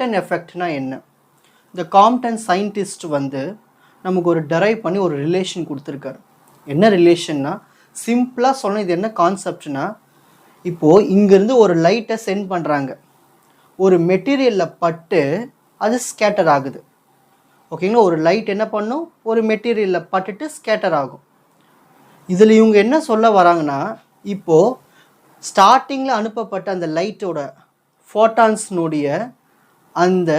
Compton எஃபெக்ட்னா என்ன? இந்த Compton scientist வந்து நமக்கு ஒரு டெரைவ் பண்ணி ஒரு ரிலேஷன் கொடுத்துருக்காரு. என்ன ரிலேஷன்னா, சிம்பிளாக சொன்ன இது என்ன கான்செப்ட்னா, இப்போது இங்கேருந்து ஒரு லைட்டை சென்ட் பண்ணுறாங்க, ஒரு மெட்டீரியலில் பட்டு அது ஸ்கேட்டர் ஆகுது. ஓகேங்களா? ஒரு லைட் என்ன பண்ணும், ஒரு மெட்டீரியலில் பட்டுட்டு ஸ்கேட்டர் ஆகும். இதில் இவங்க என்ன சொல்ல வராங்கன்னா, இப்போது ஸ்டார்டிங்கில் அனுப்பப்பட்ட அந்த லைட்டோட ஃபோட்டான்ஸ்னுடைய அந்த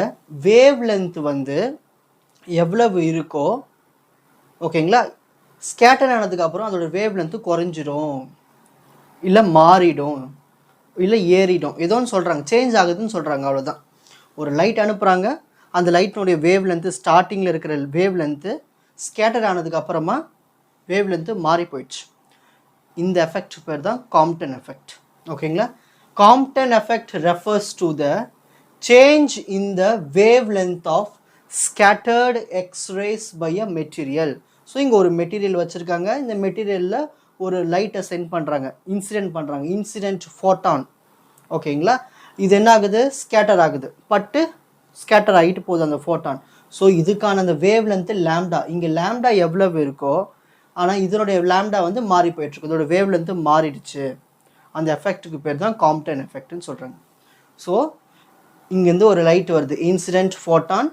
வேவ் லென்த் வந்து எவ்வளவு இருக்கோ, ஓகேங்களா, ஸ்கேட்டர் ஆனதுக்கப்புறம் அதோட வேவ் லென்த்து குறைஞ்சிடும், இல்லை மாறிடும், இல்லை ஏறிடும், ஏதோன்னு சொல்கிறாங்க, சேஞ்ச் ஆகுதுன்னு சொல்கிறாங்க. அவ்வளோதான். ஒரு லைட் அனுப்புகிறாங்க, அந்த லைட்டினுடைய வேவ் லென்த்து ஸ்டார்டிங்கில் இருக்கிற வேவ் லென்த்து ஸ்கேட்டர் ஆனதுக்கப்புறமா வேவ் லென்த்து மாறி போயிடுச்சு. இந்த எஃபெக்ட் பேர் தான் காம்ப்டன் எஃபெக்ட். ஓகேங்களா? Compton effect refers to the change in the wavelength of scattered X rays by a material. So இங்கே ஒரு மெட்டீரியல் வச்சுருக்காங்க, இந்த மெட்டீரியலில் ஒரு லைட்டை சென்ட் பண்ணுறாங்க, இன்சிடென்ட் பண்ணுறாங்க, இன்சிடென்ட் ஃபோட்டான். ஓகேங்களா? இது என்ன ஆகுது, ஸ்கேட்டர் ஆகுது, பட்டு ஸ்கேட்டர் ஆகிட்டு போகுது அந்த ஃபோட்டான். ஸோ இதுக்கான அந்த வேவ் லென்த்து லேம்டா, இங்கே லேம்டா எவ்வளவு இருக்கோ, ஆனால் இதனுடைய லேம்டா வந்து மாறி போயிட்டுருக்கு, இதோட வேவ் லென்த்து மாறிடுச்சு. அந்த எஃபெக்ட்டுக்கு பேர் தான் காம்ப்டன் எஃபெக்ட்னு சொல்கிறாங்க. ஸோ இங்கேருந்து ஒரு லைட் வருது, இன்சிடென்ட் ஃபோட்டான்,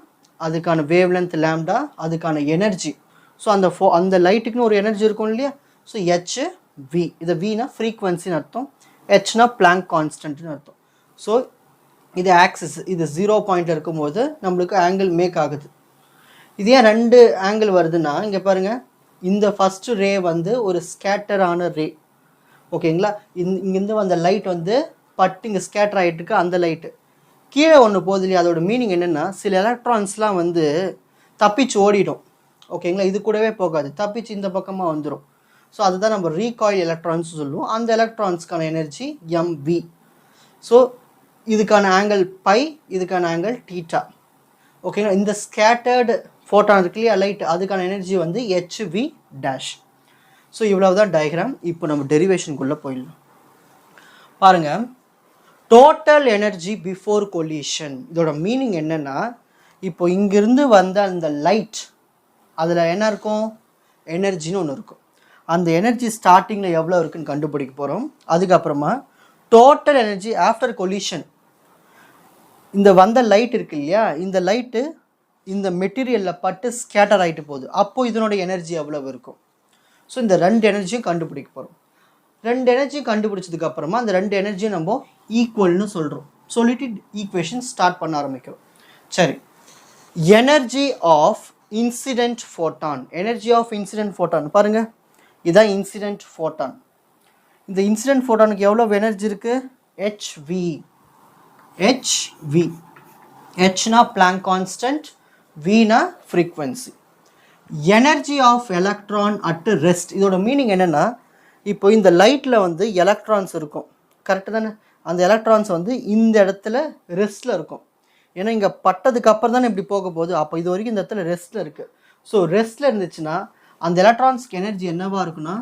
அதுக்கான வேவ் லென்த் லேம்டா, அதுக்கான எனர்ஜி. ஸோ அந்த லைட்டுக்குன்னு ஒரு எனர்ஜி இருக்கும் இல்லையா? ஸோ HV, இதை Vனா ஃப்ரீக்வன்சின்னு அர்த்தம், Hனா பிளாங்க் கான்ஸ்டன்ட்னு அர்த்தம். ஸோ இது ஆக்சிஸ், இது 0 பாயிண்ட் இருக்கும்போது நம்மளுக்கு ஆங்கிள் மேக் ஆகுது. இது ஏன் 2 ஆங்கிள் வருதுன்னா, இங்கே பாருங்கள், இந்த ஃபஸ்ட்டு ரே வந்து ஒரு ஸ்கேட்டரான ரே. ஓகேங்களா? இங்கேருந்து வந்த லைட் வந்து பட்டு இங்கே ஸ்கேட்டர் ஆகிட்டு இருக்கு, அந்த லைட்டு கீழே ஒன்று போகுது இல்லையா? அதோட மீனிங் என்னென்னா, சில எலக்ட்ரான்ஸ்லாம் வந்து தப்பிச்சு ஓடிடும். ஓகேங்களா? இது கூடவே போகாது, தப்பிச்சு இந்த பக்கமாக வந்துடும். ஸோ அதுதான் நம்ம ரீகாயில் எலக்ட்ரான்ஸ் சொல்லுவோம். அந்த எலக்ட்ரான்ஸ்க்கான எனர்ஜி MV. ஸோ இதுக்கான ஆங்கிள் பை, இதுக்கான ஆங்கிள் தீட்டா. ஓகேங்களா? இந்த ஸ்கேட்டர்டு ஃபோட்டான் இருக்கு இல்லையா, லைட், அதுக்கான எனர்ஜி வந்து HV டேஷ். ஸோ இவ்வளவு தான் டயக்ராம். இப்போ நம்ம டெரிவேஷனுக்குள்ளே போயிடலாம். பாருங்கள், டோட்டல் எனர்ஜி பிஃபோர் கொலிஷன், இதோட மீனிங் என்னென்னா, இப்போ இங்கிருந்து வந்த அந்த லைட், அதில் என்ன இருக்கும், எனர்ஜின்னு ஒன்று இருக்கும். அந்த எனர்ஜி ஸ்டார்டிங்கில் எவ்வளோ இருக்குன்னு கண்டுபிடிக்க போகிறோம். அதுக்கப்புறமா டோட்டல் எனர்ஜி ஆஃப்டர் கொலிஷன், இந்த வந்த லைட் இருக்கு இல்லையா, இந்த லைட்டு இந்த மெட்டீரியலில் பட்டு ஸ்கேட்டர் ஆகிட்டு போகுது, அப்போது இதனோட எனர்ஜி எவ்வளவு இருக்கும். ஸோ இந்த 2 எனர்ஜியும் கண்டுபிடிக்க போகிறோம். 2 எனர்ஜியும் கண்டுபிடிச்சதுக்கப்புறமா அந்த 2 எனர்ஜியும் நம்ம ஈக்குவல்னு சொல்கிறோம். சொல்லிட்டு ஈக்குவேஷன் ஸ்டார்ட் பண்ண ஆரம்பிக்கிறோம். சரி, energy of incident photon, energy of incident photon பாருங்கள், இதுதான் இன்சிடென்ட் ஃபோட்டான். இந்த இன்சிடென்ட் ஃபோட்டானுக்கு எவ்வளோ எனர்ஜி இருக்குது, HV. Hனா பிளாங்க் கான்ஸ்டன்ட், Vனா frequency. Energy of electron at rest, இதோட மீனிங் என்னென்னா, இப்போ இந்த லைட்டில் வந்து எலக்ட்ரான்ஸ் இருக்கும், கரெக்டு தானே? அந்த எலக்ட்ரான்ஸ் வந்து இந்த இடத்துல ரெஸ்ட்டில் இருக்கும். ஏன்னா இங்கே பட்டதுக்கு அப்புறம் தானே இப்படி போக போகுது, அப்போ இது வரைக்கும் இந்த இடத்துல ரெஸ்ட்டில் இருக்குது. ஸோ ரெஸ்ட்டில் இருந்துச்சுன்னா அந்த எலக்ட்ரான்ஸ்க்கு எனர்ஜி என்னவாக இருக்குன்னா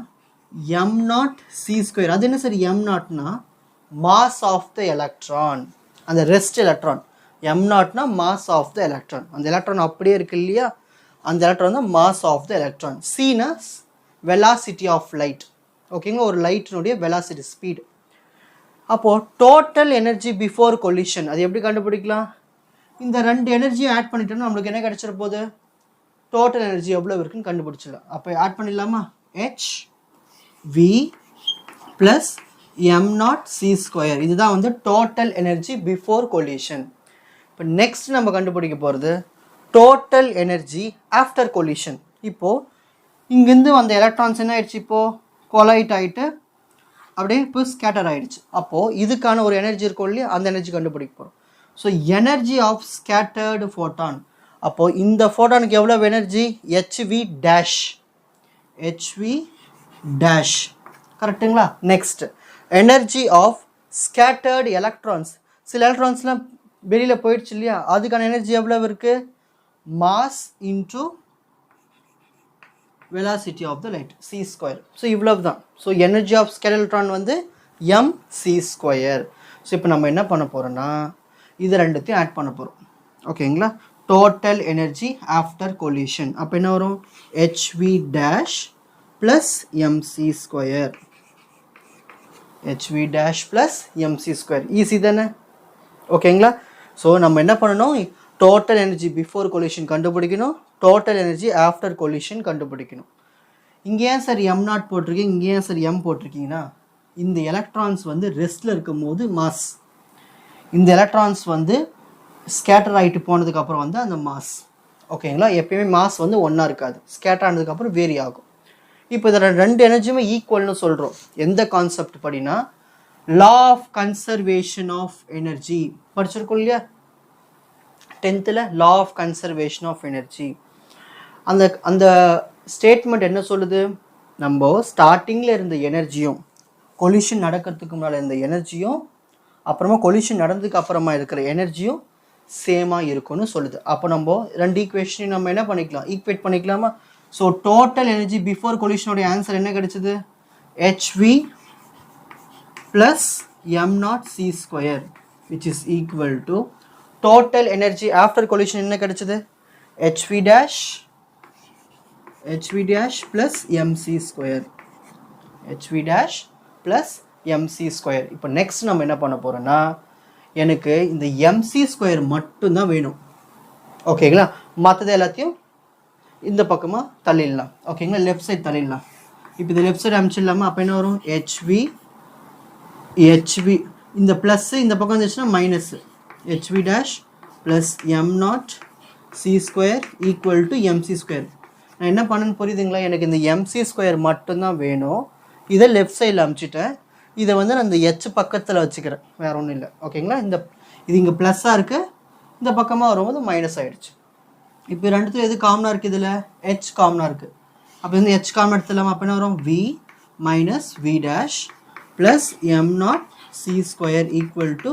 m0c². அது என்ன சரி, m0னா மாஸ் ஆஃப் த எலக்ட்ரான், அந்த ரெஸ்ட் எலக்ட்ரான். m0னா மாஸ் ஆஃப் த எலக்ட்ரான், அந்த எலக்ட்ரான் அப்படியே இருக்கு இல்லையா, அந்த எலக்ட்ரான் தான் மாஸ் ஆஃப் த எலக்ட்ரான். cனா வெலாசிட்டி ஆஃப் லைட். ஓகேங்களா? ஒரு லைட்டினுடைய வெலாசிட்டி, ஸ்பீடு. அப்போது டோட்டல் எனர்ஜி பிஃபோர் கொலிஷன், அது எப்படி கண்டுபிடிக்கலாம், இந்த 2 எனர்ஜியும் ஆட் பண்ணிட்டோம்னா நம்மளுக்கு என்ன கிடச்சிட போகுது, டோட்டல் எனர்ஜி எவ்வளோ இருக்குன்னு கண்டுபிடிச்சிடலாம். அப்போ ஆட் பண்ணிடலாமா, HV ப்ளஸ் m0c², இதுதான் வந்து டோட்டல் எனர்ஜி பிஃபோர் கொலிஷன். இப்போ நெக்ஸ்ட் நம்ம கண்டுபிடிக்க போகிறது டோட்டல் எனர்ஜி ஆஃப்டர் கொலிஷன். இப்போது இங்கேருந்து வந்த எலக்ட்ரான்ஸ் என்ன ஆயிடுச்சு, இப்போது கொலைட் ஆகிட்டு அப்படியே இப்போ ஸ்கேட்டர் ஆகிடுச்சு. அப்போது இதுக்கான ஒரு எனர்ஜி இருக்கும் இல்லையா, அந்த எனர்ஜி கண்டுபிடிக்க போகிறோம். So energy of scattered photon, அப்போது இந்த ஃபோட்டானுக்கு எவ்வளோ எனர்ஜி, HV டேஷ். கரெக்டுங்களா? Next energy of scattered electrons, சில எலக்ட்ரான்ஸ்லாம் வெளியில் போயிடுச்சு இல்லையா, அதுக்கான எனர்ஜி எவ்வளோ இருக்குது, mass into velocity of the light, c². So இவ்வளவு தான். So energy of scattered electron வந்து mc². ஸோ இப்போ நம்ம என்ன பண்ண போகிறோன்னா இது ரெண்டுத்தையும் ஆட் பண்ண போகிறோம். ஓகேங்களா. டோட்டல் எனர்ஜி ஆஃப்டர் கொலிஷன் அப்போ என்ன வரும், hv dash plus M C square, hv dash plus M C square. Easy தானே, ஓகேங்களா. ஸோ நம்ம என்ன பண்ணணும், டோட்டல் எனர்ஜி பிஃபோர் கொலிஷன் கண்டுபிடிக்கணும், டோட்டல் எனர்ஜி ஆஃப்டர் கொலிஷன் கண்டுபிடிக்கணும். இங்கே ஏன் சார் எம் நாட் போட்டிருக்கீங்க, இங்கே ஏன் சார் எம் போட்டிருக்கீங்கன்னா, இந்த எலக்ட்ரான்ஸ் வந்து ரெஸ்ட்டில் இருக்கும் போது மாஸ், இந்த எலக்ட்ரான்ஸ் வந்து ஸ்கேட்டர் ஆகிட்டு போனதுக்கப்புறம் வந்து அந்த மாஸ், ஓகேங்களா. எப்பயுமே மாஸ் வந்து ஒன்றா இருக்காது, ஸ்கேட்டர் ஆனதுக்கப்புறம் வேரி ஆகும். இப்போ இதில் ரெண்டு எனர்ஜியுமே ஈக்குவல்னு சொல்கிறோம். எந்த கான்செப்ட் படினா, law of conservation of energy படிச்சிருக்கோம் இல்லையா 10th law of conservation of energy. அந்த அந்த ஸ்டேட்மெண்ட் என்ன சொல்லுது, நம்ம ஸ்டார்டிங்கில் இருந்த எனர்ஜியும் கொலிஷன் நடக்கிறதுக்கு முன்னால் இருந்த எனர்ஜியும் அப்புறமா கொலிஷன் நடந்ததுக்கு அப்புறமா இருக்கிற எனர்ஜியும் சேமாக இருக்கும்னு சொல்லுது. அப்போ நம்ம ரெண்டு ஈக்குவேஷனையும் நம்ம என்ன பண்ணிக்கலாம், ஈக்குவேட் பண்ணிக்கலாமா. ஸோ டோட்டல் எனர்ஜி பிஃபோர் கொலிஷனுடைய ஆன்சர் என்ன கிடைச்சது, hv plus M naught C square which is equal to total energy after collision என்ன கிடைச்சது, hv dash plus M C square, hv dash plus M C square. இப்போ நெக்ஸ்ட் நம்ம என்ன பண்ண போகிறோன்னா, எனக்கு இந்த எம்சி ஸ்கொயர் மட்டும்தான் வேணும், ஓகேங்களா. மற்றது எல்லாத்தையும் இந்த பக்கமாக தள்ளிடலாம், ஓகேங்களா, லெஃப்ட் சைட் தள்ளிடலாம். இப்போ இந்த லெஃப்ட் சைடு அனுப்பிச்சிடலாமா, அப்போ என்ன வரும், hv இந்த ப்ளஸ்ஸு இந்த பக்கம் வந்துச்சுன்னா minus, hv dash plus M naught C square equal to MC square. நான் என்ன பண்ணுன்னு புரியுதுங்களா, எனக்கு இந்த எம்சி ஸ்கொயர் மட்டும்தான் வேணும். இதை லெஃப்ட் சைடில் அனுப்பிச்சிட்டேன், இதை வந்து நான் இந்த ஹெச் பக்கத்தில் வச்சுக்கிறேன், வேறு ஒன்றும் இல்லை, ஓகேங்களா. இது இங்கே ப்ளஸ்ஸாக இருக்குது, இந்த பக்கமாக வரும்போது மைனஸ் ஆகிடுச்சு. இப்போ ரெண்டுத்துல எது காமனாக இருக்குது, இதில் ஹெச் காமனாக இருக்குது. அப்போ வந்து ஹெச் காமன் எடுத்துடலாமா, அப்போ என்ன வரும், V minus we dash plus M naught C square equal to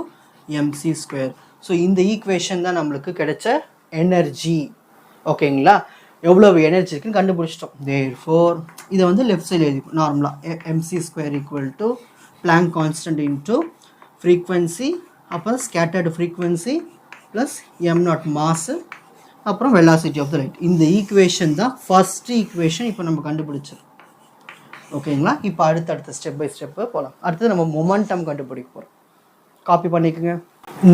MC square. So இந்த ஈக்குவேஷன் தான் நம்மளுக்கு கிடைச்ச எனர்ஜி, ஓகேங்களா. எவ்வளவு எனர்ஜி இருக்குன்னு கண்டுபிடிச்சிட்டோம். தேர்ஃபோர் இதை வந்து லெஃப்ட் சைடில் எழுதிப்போம் நார்மலாக, M C square equal to Planck constant into frequency, அப்புறம் scattered frequency plus M naught mass, அப்புறம் வெலாசிட்டி ஆஃப் த லைட். இந்த ஈக்குவேஷன் தான் ஃபஸ்ட்டு ஈக்குவேஷன் இப்போ நம்ம கண்டுபிடிச்சோம், ஓகேங்களா. இப்போ அடுத்த ஸ்டெப் பை ஸ்டெப்பு போகலாம். அடுத்தது நம்ம மொமெண்டம் கண்டுபிடிக்க போகிறோம், காப்பி பண்ணிக்கோங்க.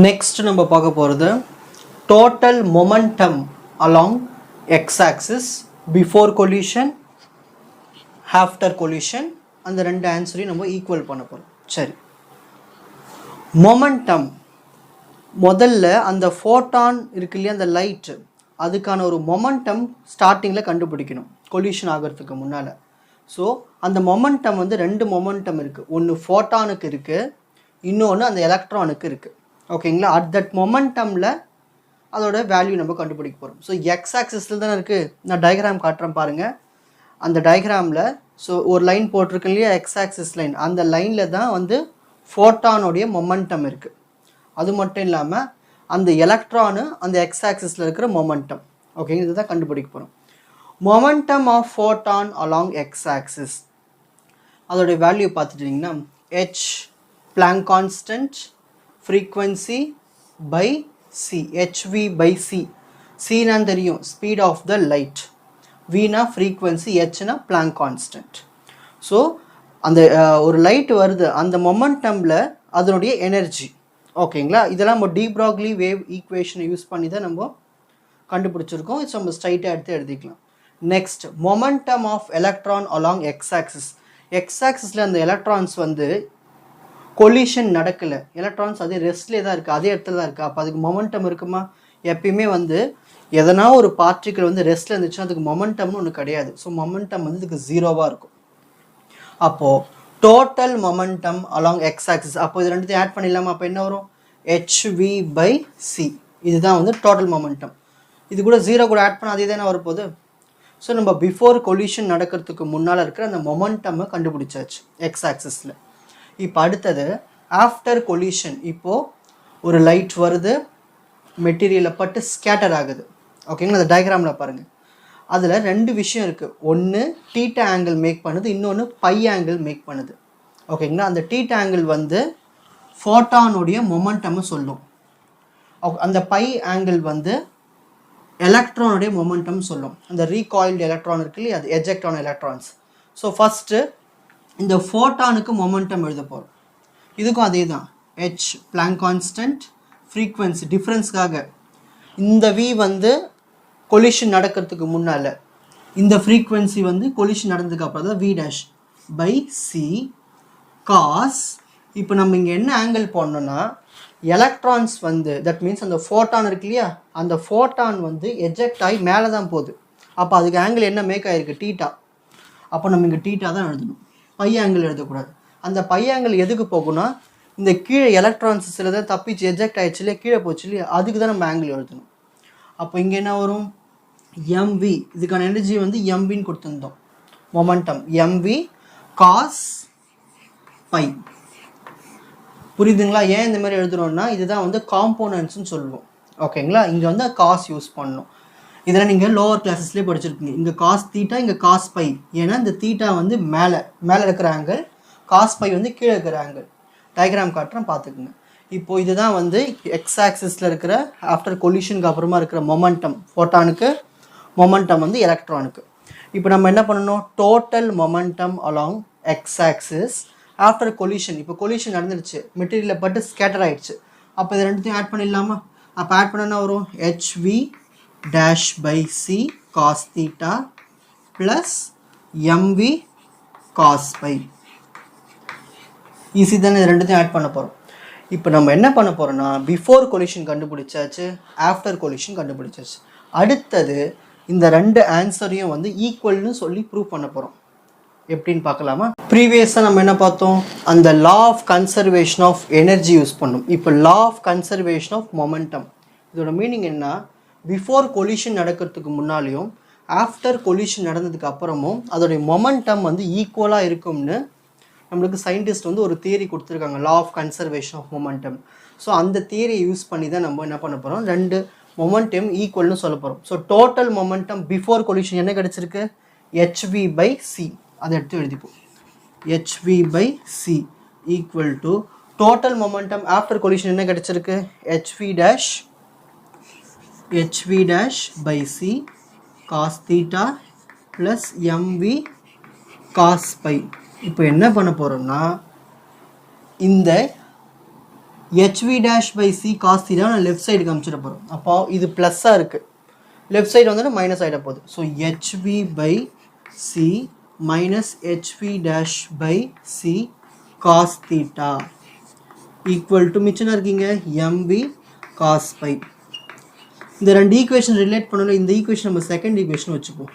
நெக்ஸ்ட் நம்ம பார்க்க போகிறது total momentum along X axis before collision after collision. அந்த ரெண்டு ஆன்சரையும் நம்ம ஈக்குவல் பண்ண போகிறோம். சரி, மொமெண்டம் முதல்ல அந்த ஃபோட்டான் இருக்கு இல்லையா, அந்த லைட்டு, அதுக்கான ஒரு மொமெண்டம் ஸ்டார்டிங்கில் கண்டுபிடிக்கணும் கொலிஷன் ஆகிறதுக்கு முன்னால். ஸோ அந்த மொமெண்டம் வந்து ரெண்டு மொமெண்டம் இருக்குது, ஒன்று ஃபோட்டானுக்கு இருக்குது, இன்னொன்று அந்த எலக்ட்ரானுக்கு இருக்குது, ஓகேங்களா. அட் தட் மொமெண்டமில் அதோட வேல்யூ நம்ம கண்டுபிடிக்க போகிறோம். ஸோ எக்ஸ் ஆக்சிஸில் தானே இருக்குது, நான் டயக்ராம் காட்டுறேன் பாருங்கள். அந்த டயக்ராமில் ஸோ ஒரு லைன் போட்டிருக்கு இல்லையா, எக்ஸ் ஆக்சிஸ் லைன், அந்த லைனில் தான் வந்து ஃபோட்டானுடைய மொமெண்டம் இருக்குது. அது மட்டும் இல்லாமல் அந்த எலக்ட்ரானு அந்த எக்ஸ் ஆக்சிஸில் இருக்கிற மொமெண்டம், ஓகேங்க, இதை தான் கண்டுபிடிக்க போகிறோம். Momentum of photon along X axis, அதோடைய வேல்யூ பார்த்துட்டிங்கன்னா H Planck constant frequency by C, H V by C. சினான்னு தெரியும், ஸ்பீட் ஆஃப் த லைட், வினா ஃப்ரீக்வன்சி, ஹெச்னா பிளாங்க் கான்ஸ்டன்ட். ஸோ அந்த ஒரு லைட் வருது, அந்த மொமெண்டமில் அதனுடைய எனர்ஜி, ஓகேங்களா. இதெல்லாம் நம்ம டி ப்ராக்லி வேவ் ஈக்குவேஷனை யூஸ் பண்ணி தான் நம்ம கண்டுபிடிச்சிருக்கோம். இட்ஸ் நம்ம ஸ்ட்ரைட்டாக எடுத்து எழுதிக்கலாம். Next momentum of electron along X axis. X ஆக்சிஸில் அந்த எலக்ட்ரான்ஸ் வந்து கொலிஷன் நடக்கலை, எலக்ட்ரான்ஸ் அதே ரெஸ்ட்லேயே தான் இருக்குது, அதே இடத்துல தான் இருக்குது. அப்போ அதுக்கு மொமெண்டம் இருக்குமா, எப்பயுமே வந்து எதனா ஒரு பார்ட்டிக்கல் வந்து ரெஸ்ட்டில் இருந்துச்சுன்னா அதுக்கு மொமெண்டம்னு ஒன்று கிடையாது. ஸோ மொமெண்டம் வந்து இதுக்கு ஜீரோவாக இருக்கும். அப்போது total momentum along X axis, அப்போ இது ரெண்டுத்தையும் ஆட் பண்ணிடலாமா, அப்போ என்ன வரும், ஹெச்வி பை சி. இதுதான் வந்து டோட்டல் மொமெண்டம். இது கூட ஜீரோ கூட ஆட் பண்ண அதே தானே வரப்போகுது. ஸோ நம்ம பிஃபோர் கொலிஷன் நடக்கிறதுக்கு முன்னால் இருக்கிற அந்த மொமெண்டம்மை கண்டுபிடிச்சாச்சு எக்ஸ் ஆக்சிஸில். இப்போ அடுத்தது ஆஃப்டர் கொலிஷன். இப்போது ஒரு லைட் வருது, மெட்டீரியலை பட்டு ஸ்கேட்டர் ஆகுது, ஓகேங்களா. அந்த டயக்ராமில் பாருங்கள், அதில் ரெண்டு விஷயம் இருக்குது. ஒன்று டீட்டா ஆங்கிள் மேக் பண்ணுது, இன்னொன்று பை ஆங்கிள் மேக் பண்ணுது, ஓகேங்களா. அந்த டீட்டா ஆங்கிள் வந்து ஃபோட்டானுடைய மொமெண்டம்னு சொல்லும், அந்த பை ஆங்கிள் வந்து எலக்ட்ரானுடைய மொமெண்டம் சொல்லும். அந்த ரீகாயில்டு எலக்ட்ரான் இருக்கு இல்லையா, அது எஜெக்ட் ஆன எலக்ட்ரான்ஸ். ஸோ ஃபஸ்ட்டு இந்த ஃபோட்டானுக்கு மொமெண்டம் எழுத போகிறோம். இதுக்கும் அதே தான், h பிளாங்க் கான்ஸ்டன்ட், ஃப்ரீக்வன்சி டிஃப்ரென்ஸ்க்காக இந்த v வந்து கொலிஷன் நடக்கிறதுக்கு முன்னால், இந்த ஃப்ரீக்வன்சி வந்து கொலிஷன் நடந்ததுக்கு அப்புறம் தான் v dash by C cos. இப்போ நம்ம இங்கே என்ன ஆங்கிள் போடணும்னா, எலக்ட்ரான்ஸ் வந்து தட் மீன்ஸ் அந்த ஃபோட்டான் இருக்கு இல்லையா, அந்த ஃபோட்டான் வந்து எஜெக்ட் ஆகி மேலே தான் போகுது. அப்போ அதுக்கு ஆங்கிள் என்ன மேக் ஆகிருக்கு, டீட்டா. அப்போ நம்ம இங்கே டீட்டா தான் எழுதணும், பை ஆங்கிள் எழுதக்கூடாது. அந்த பை ஆங்கிள் எதுக்கு போகும்னா, இந்த கீழே எலக்ட்ரான்ஸ் சில தான் தப்பிச்சு எஜெக்ட் ஆகிடுச்சு இல்லையா, கீழே போச்சு இல்லையா, அதுக்கு தான் நம்ம ஆங்கிள் எழுதணும். அப்போ இங்கே என்ன வரும், எம்வி, இதுக்கான எனர்ஜி வந்து எம்வின்னு கொடுத்துருந்தோம், மொமெண்டம் எம்வி காஸ் பை. புரியுதுங்களா? ஏன் இந்த மாதிரி எழுதுறோம்னா, இதுதான் வந்து காம்போனன்ட்ஸ்னு சொல்லுவோம். ஓகேங்களா? இங்கே வந்து காஸ் யூஸ் பண்ணணும். இதெல்லாம் நீங்கள் லோவர் கிளாஸஸ்லேயே படிச்சிருக்கீங்க. இங்கே காஸ் தீட்டா, இங்கே காஸ் பை. ஏன்னா இந்த தீட்டா வந்து மேலே இருக்கிற ஆங்கிள், காஸ் பை வந்து கீழே இருக்கிற ஆங்கிள். டயக்ராம் காட்டுறேன், பார்த்துக்குங்க. இப்போது இதுதான் வந்து எக்ஸ் ஆக்சிஸில் இருக்கிற ஆஃப்டர் கொலிஷனுக்கு அப்புறமா இருக்கிற மொமெண்டம் ஃபோட்டானுக்கு, மொமெண்டம் வந்து எலக்ட்ரானுக்கு. இப்போ நம்ம என்ன பண்ணணும், total momentum along X axis after collision. இப்போ கொலிஷன் நடந்துருச்சு, மெட்டீரியலில் பட்டு ஸ்கேட்டர் ஆகிடுச்சு. அப்போ இது ரெண்டுத்தையும் ஆட் பண்ணிடலாமா? அப்போ ஆட் பண்ணனா வரும் HV dash by C cos theta plus MV cos pi. Easy தானே? இது ரெண்டுத்தையும் ஆட் பண்ண போகிறோம். இப்போ நம்ம என்ன பண்ண போகிறோம்னா, பிஃபோர் கொலிஷன் கண்டுபிடிச்சாச்சு, ஆஃப்டர் கொலிஷன் கண்டுபிடிச்சாச்சு. அடுத்தது இந்த ரெண்டு ஆன்சரையும் வந்து ஈக்குவல்னு சொல்லி ப்ரூவ் பண்ண போகிறோம். எப்படின்னு பார்க்கலாமா? ப்ரீவியஸாக நம்ம என்ன பார்த்தோம், அந்த law of conservation of energy use பண்ணோம். இப்போ law of conservation of momentum, இதோட மீனிங் என்ன, பிஃபோர் கொலிஷன் நடக்கிறதுக்கு முன்னாலேயும் ஆஃப்டர் கொலிஷன் நடந்ததுக்கு அப்புறமும் அதோடைய மொமெண்டம் வந்து ஈக்குவலாக இருக்கும்னு நம்மளுக்கு சயின்டிஸ்ட் வந்து ஒரு தியரி கொடுத்துருக்காங்க, law of conservation of momentum. So அந்த தியரியை யூஸ் பண்ணி தான் நம்ம என்ன பண்ண போகிறோம், ரெண்டு மொமெண்டம் ஈக்குவல்னு சொல்ல போகிறோம். So total momentum before collision என்ன கிடச்சிருக்கு, ஹெச்வி பை சி. அதை எடுத்து எழுதிப்போம், H V by C equal to total momentum after collision என்ன கிடச்சிருக்கு, H V dash by C cos theta plus MV cos pi. இப்போ என்ன பண்ண போகிறோம்னா, இந்த H V dash by C cos theta நான் லெஃப்ட் சைடுக்கு அனுப்பிச்சிட போகிறோம். அப்போ இது ப்ளஸ்ஸாக இருக்குது, லெஃப்ட் சைடு வந்துட்டு மைனஸ் ஆகிட போகுது. So HV by C minus HV dash by C cos theta equal to மிச்சம் இருக்கீங்க எம்வி காஸ் பை. இந்த ரெண்டு ஈக்குவேஷன் ரிலேட் பண்ணல, இந்த ஈக்குவேஷன் நம்ம செகண்ட் ஈக்குவேஷன் வச்சுப்போம்.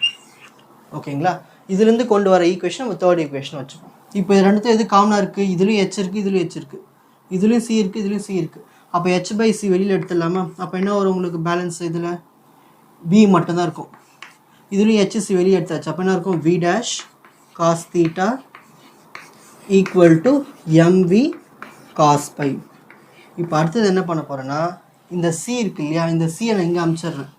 ஓகேங்களா? இதுலேருந்து கொண்டு வர ஈக்குவேஷன் நம்ம தேர்ட் ஈக்குவேஷன் வச்சுப்போம். இப்போ இது ரெண்டுத்தையும் எது காமனாக இருக்குது, இதுலேயும் ஹெச் இருக்குது, இதுலேயும் ஹெச் இருக்குது, இதுலேயும் சி இருக்குது, இதுலேயும் சி இருக்குது. அப்போ ஹெச் பை சி வெளியில் எடுத்துடலாமா? அப்போ என்ன வரும் உங்களுக்கு பேலன்ஸ், இதில் வி மட்டும்தான் இருக்கும். இதுலேயும் ஹெச்சி வெளியே எடுத்தாச்சு. அப்போ என்ன இருக்கும், V dash cos theta equal to MV cos pi. இப்போ அடுத்தது என்ன பண்ண போகிறேன்னா, இந்த சி இருக்கு இல்லையா, இந்த சியை நான் இங்கே அனுப்பிச்சிட்றேன்.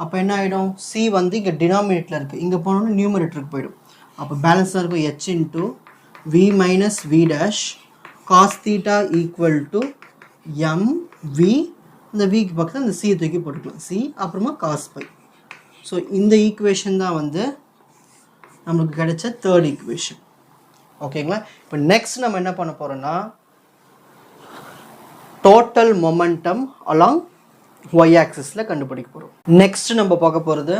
அப்போ என்ன ஆகிடும், சி வந்து இங்கே டினாமினேட்டில் இருக்குது, இங்கே போனோன்னா நியூமரேட்டருக்கு போயிடும். அப்போ பேலன்ஸாக இருக்கும் H into V minus we dash cos theta equal to MV. இந்த விக்கு பக்கத்தில் இந்த சியை தூக்கி போட்டுக்கலாம், சி அப்புறமா காஸ் பை. ஸோ இந்த ஈக்குவேஷன் தான் வந்து நம்மளுக்கு கிடைச்ச தேர்ட் ஈக்குவேஷன். ஓகேங்களா? இப்போ நெக்ஸ்ட் நம்ம என்ன பண்ண போகிறோம்னா, டோட்டல் மொமெண்டம் அலாங் ஒய் ஆக்சிஸில் கண்டுபிடிக்க போகிறோம். நெக்ஸ்ட் நம்ம பார்க்க போகிறது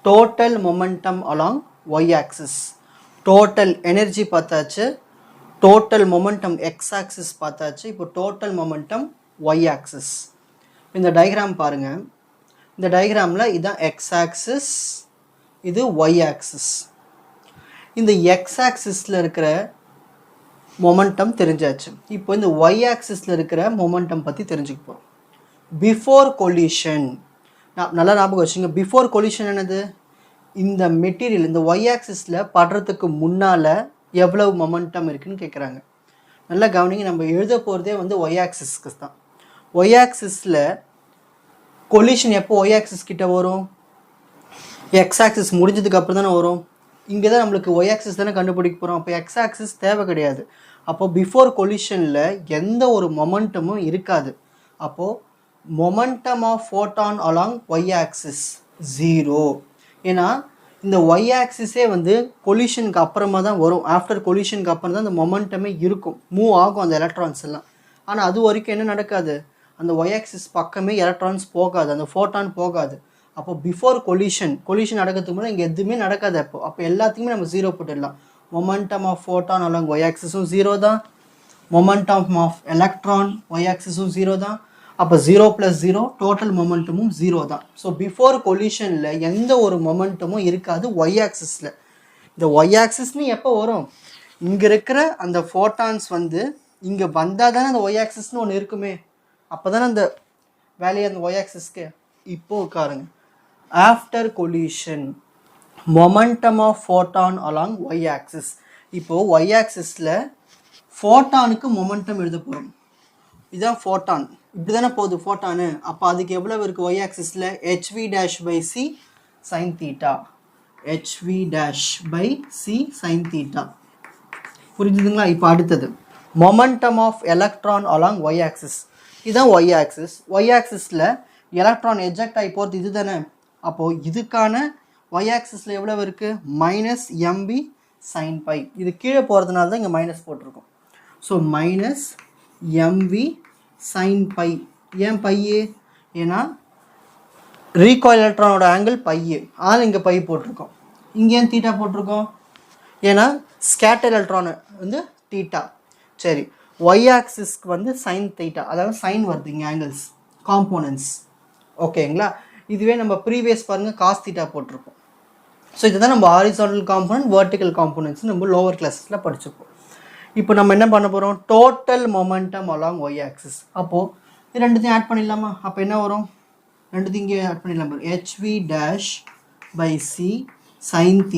total momentum along Y axis. Total energy பார்த்தாச்சு, டோட்டல் மொமெண்டம் எக்ஸ் ஆக்சிஸ் பார்த்தாச்சு. இப்போ டோட்டல் மொமெண்டம் ஒய் ஆக்சிஸ். இந்த டயக்ராம் பாருங்கள், இந்த டயக்ராமில் இதுதான் எக்ஸ் ஆக்சிஸ், இது ஒய் ஆக்சிஸ். இந்த எக்ஸ் ஆக்சிஸில் இருக்கிற மொமெண்டம் தெரிஞ்சாச்சு. இப்போ இந்த ஒய் ஆக்சிஸில் இருக்கிற மொமெண்டம் பற்றி தெரிஞ்சுக்க போகிறோம். பிஃபோர் கொலிஷன், நல்லா ஞாபகம் வச்சுங்க, பிஃபோர் கொலிஷன் என்னது, இந்த மெட்டீரியல் இந்த ஒய் ஆக்சிஸில் படுறதுக்கு முன்னால் எவ்வளவு மொமெண்டம் இருக்குதுன்னு கேட்குறாங்க. நல்லா கவனிங்க, நம்ம எழுத போகிறதே வந்து ஒய் ஆக்சிஸ்க்கு தான். ஒய் ஆக்சிஸில் கொலிஷன் எப்போ ஒய் ஆக்சிஸ் கிட்ட வரும், எக்ஸ் ஆக்சிஸ் முடிஞ்சதுக்கு அப்புறம் தானே வரும். இங்கே தான் நம்மளுக்கு ஒய் ஆக்சிஸ் தானே கண்டுபிடிக்க போகிறோம். அப்போ எக்ஸ் ஆக்சிஸ் தேவை கிடையாது. அப்போது பிஃபோர் கொலிஷனில் எந்த ஒரு மொமெண்டமும் இருக்காது. அப்போது momentum of photon along Y axis 0. ஏன்னா இந்த ஒய் ஆக்சிஸே வந்து கொலிஷனுக்கு அப்புறமா தான் வரும். ஆஃப்டர் கொலிஷனுக்கு அப்புறம் தான் அந்த மொமெண்டமே இருக்கும், மூவ் ஆகும் அந்த எலக்ட்ரான்ஸ் எல்லாம். ஆனால் அது வரைக்கும் என்ன நடக்காது, அந்த ஒய் ஆக்சிஸ் பக்கமே எலக்ட்ரான்ஸ் போகாது, அந்த ஃபோட்டான் போகாது. அப்போ பிஃபோர் கொலிஷன் நடக்கிறதுக்கு முன்னாடி இங்கே எதுவுமே நடக்காது. அப்போ எல்லாத்தையுமே நம்ம 0 போட்டுடலாம். Momentum of photon along Y ஆக்சிஸும் 0 தான், மொமெண்டம் ஆஃப் எலக்ட்ரான் ஒய் ஆக்சிஸும் 0 தான். அப்போ 0 + 0 டோட்டல் மொமெண்டமும் 0 தான். ஸோ பிஃபோர் கொலிஷனில் எந்த ஒரு மொமெண்டமும் இருக்காது ஒய் ஆக்சிஸில். இந்த ஒய் ஆக்சிஸ்னு எப்போ வரும், இங்கே இருக்கிற அந்த ஃபோட்டான்ஸ் வந்து இங்கே வந்தால் தானே அந்த ஒய் ஆக்சிஸ்னு ஒன்று இருக்குமே, அப்போ தானே அந்த வேலையை அந்த ஒய் ஆக்சிஸ்க்கு. இப்போது உட்காருங்க, after collision momentum of photon along Y axis. இப்போது ஒய் ஆக்சிஸில் ஃபோட்டானுக்கு மொமெண்டம் எழுத போகிறோம். இதுதான் ஃபோட்டான், இப்படி தானே போகுது ஃபோட்டானு. அப்போ அதுக்கு எவ்வளோ இருக்குது Y ஆக்சிஸில், hv'/c sin θ, hv'/c sin θ. புரிஞ்சுதுங்களா? இப்போ அடுத்தது momentum of electron along Y axis. இதுதான் ஒய் ஆக்சிஸ். ஒய் ஆக்சிஸில் எலக்ட்ரான் எஜெக்ட் ஆகி போகிறது இது தானே. அப்போது இதுக்கான ஒய் ஆக்சிஸில் எவ்வளோ இருக்குது, -mv sin π. இது கீழே போகிறதுனால தான் இங்கே மைனஸ் போட்டிருக்கோம். So -mv sin π. ஏன் பையே, ஏன்னா ரீகாயில் எலக்ட்ரானோட ஆங்கிள் பையே, ஆனால் இங்கே பை போட்டிருக்கோம். இங்கே ஏன் தீட்டா போட்டிருக்கோம், ஏன்னா ஸ்கேட்டர் எலக்ட்ரானு வந்து தீட்டா. சரி, ஒய் ஆக்சிஸ்க்கு வந்து சைன் தீட்டா, அதாவது சைன் வருது இங்கே ஆங்கிள்ஸ் காம்போனன்ட்ஸ். ஓகேங்களா? இதுவே நம்ம ப்ரீவியஸ் பாருங்கள் காஸ் தீட்டா போட்டிருக்கோம். ஸோ இதுதான் நம்ம ஹாரிசான்டல் காம்போனன்ட், வெர்டிக்கல் காம்போனன்ட்ஸ் நம்ம லோவர் கிளாஸஸில் படிச்சிருப்போம். இப்போ நம்ம என்ன பண்ண போகிறோம், total momentum along Y axis. அப்போது இது ரெண்டுத்தையும் ஆட் பண்ணிடலாமா? அப்போ என்ன வரும், ரெண்டுத்தையும் இங்கே ஆட் பண்ணிடலாம். hv'/c sin θ,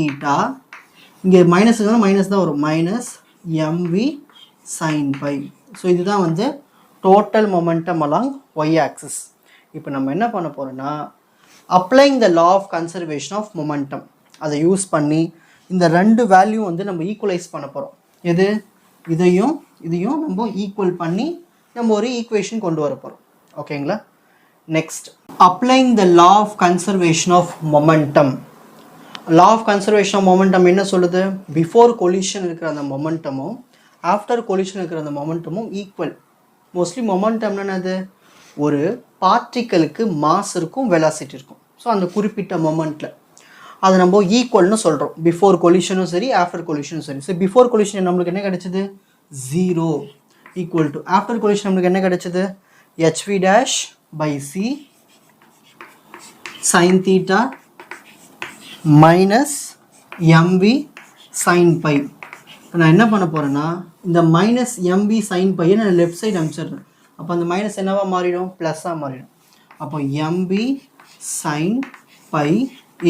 இங்கே மைனஸ் மைனஸ் தான் வரும், -mv sin π. ஸோ இதுதான் வந்து total momentum along Y axis. இப்போ நம்ம என்ன பண்ண போகிறோன்னா, applying the law of conservation of momentum, அதை யூஸ் பண்ணி இந்த ரெண்டு வேல்யூ வந்து நம்ம ஈக்குவலைஸ் பண்ண போகிறோம். எது, இதையும் நம்ம ஈக்குவல் பண்ணி நம்ம ஒரு ஈக்குவேஷன் கொண்டு வர போகிறோம். ஓகேங்களா? Next, applying the law of conservation of momentum. Law of conservation of momentum என்ன சொல்லுது, பிஃபோர் கொலிஷன் இருக்கிற அந்த மொமெண்டமும் ஆஃப்டர் கொலிஷன் இருக்கிற அந்த மொமெண்டமும் ஈக்குவல். மோஸ்ட்லி மொமெண்டம்னா என்னது, ஒரு பார்ட்டிக்கலுக்கு மாஸ் இருக்கும், வெலாசிட்டி இருக்கும். ஸோ அந்த குறிப்பிட்ட மொமெண்ட்டில் அதை நம்ம ஈக்குவல்னு சொல்கிறோம். பிஃபோர் கொலிஷனும் சரி, ஆஃப்டர் கொலிஷனும் சரி. ஸோ பிஃபோர் கொலிஷன் நம்மளுக்கு என்ன கிடைச்சிது, 0 ஈக்குவல் டு ஆஃப்டர் கொலிஷன் நம்மளுக்கு என்ன கிடைச்சிது, hv'/c sin θ -mv sin π. இப்போ நான் என்ன பண்ண போகிறேன்னா, இந்த -mv sin π நான் லெஃப்ட் சைடு அனுப்பிச்சிடுறேன். அப்போ அந்த மைனஸ் என்னவா மாறிடும், ப்ளஸ்ஸாக மாறிடும். அப்போ mv sin π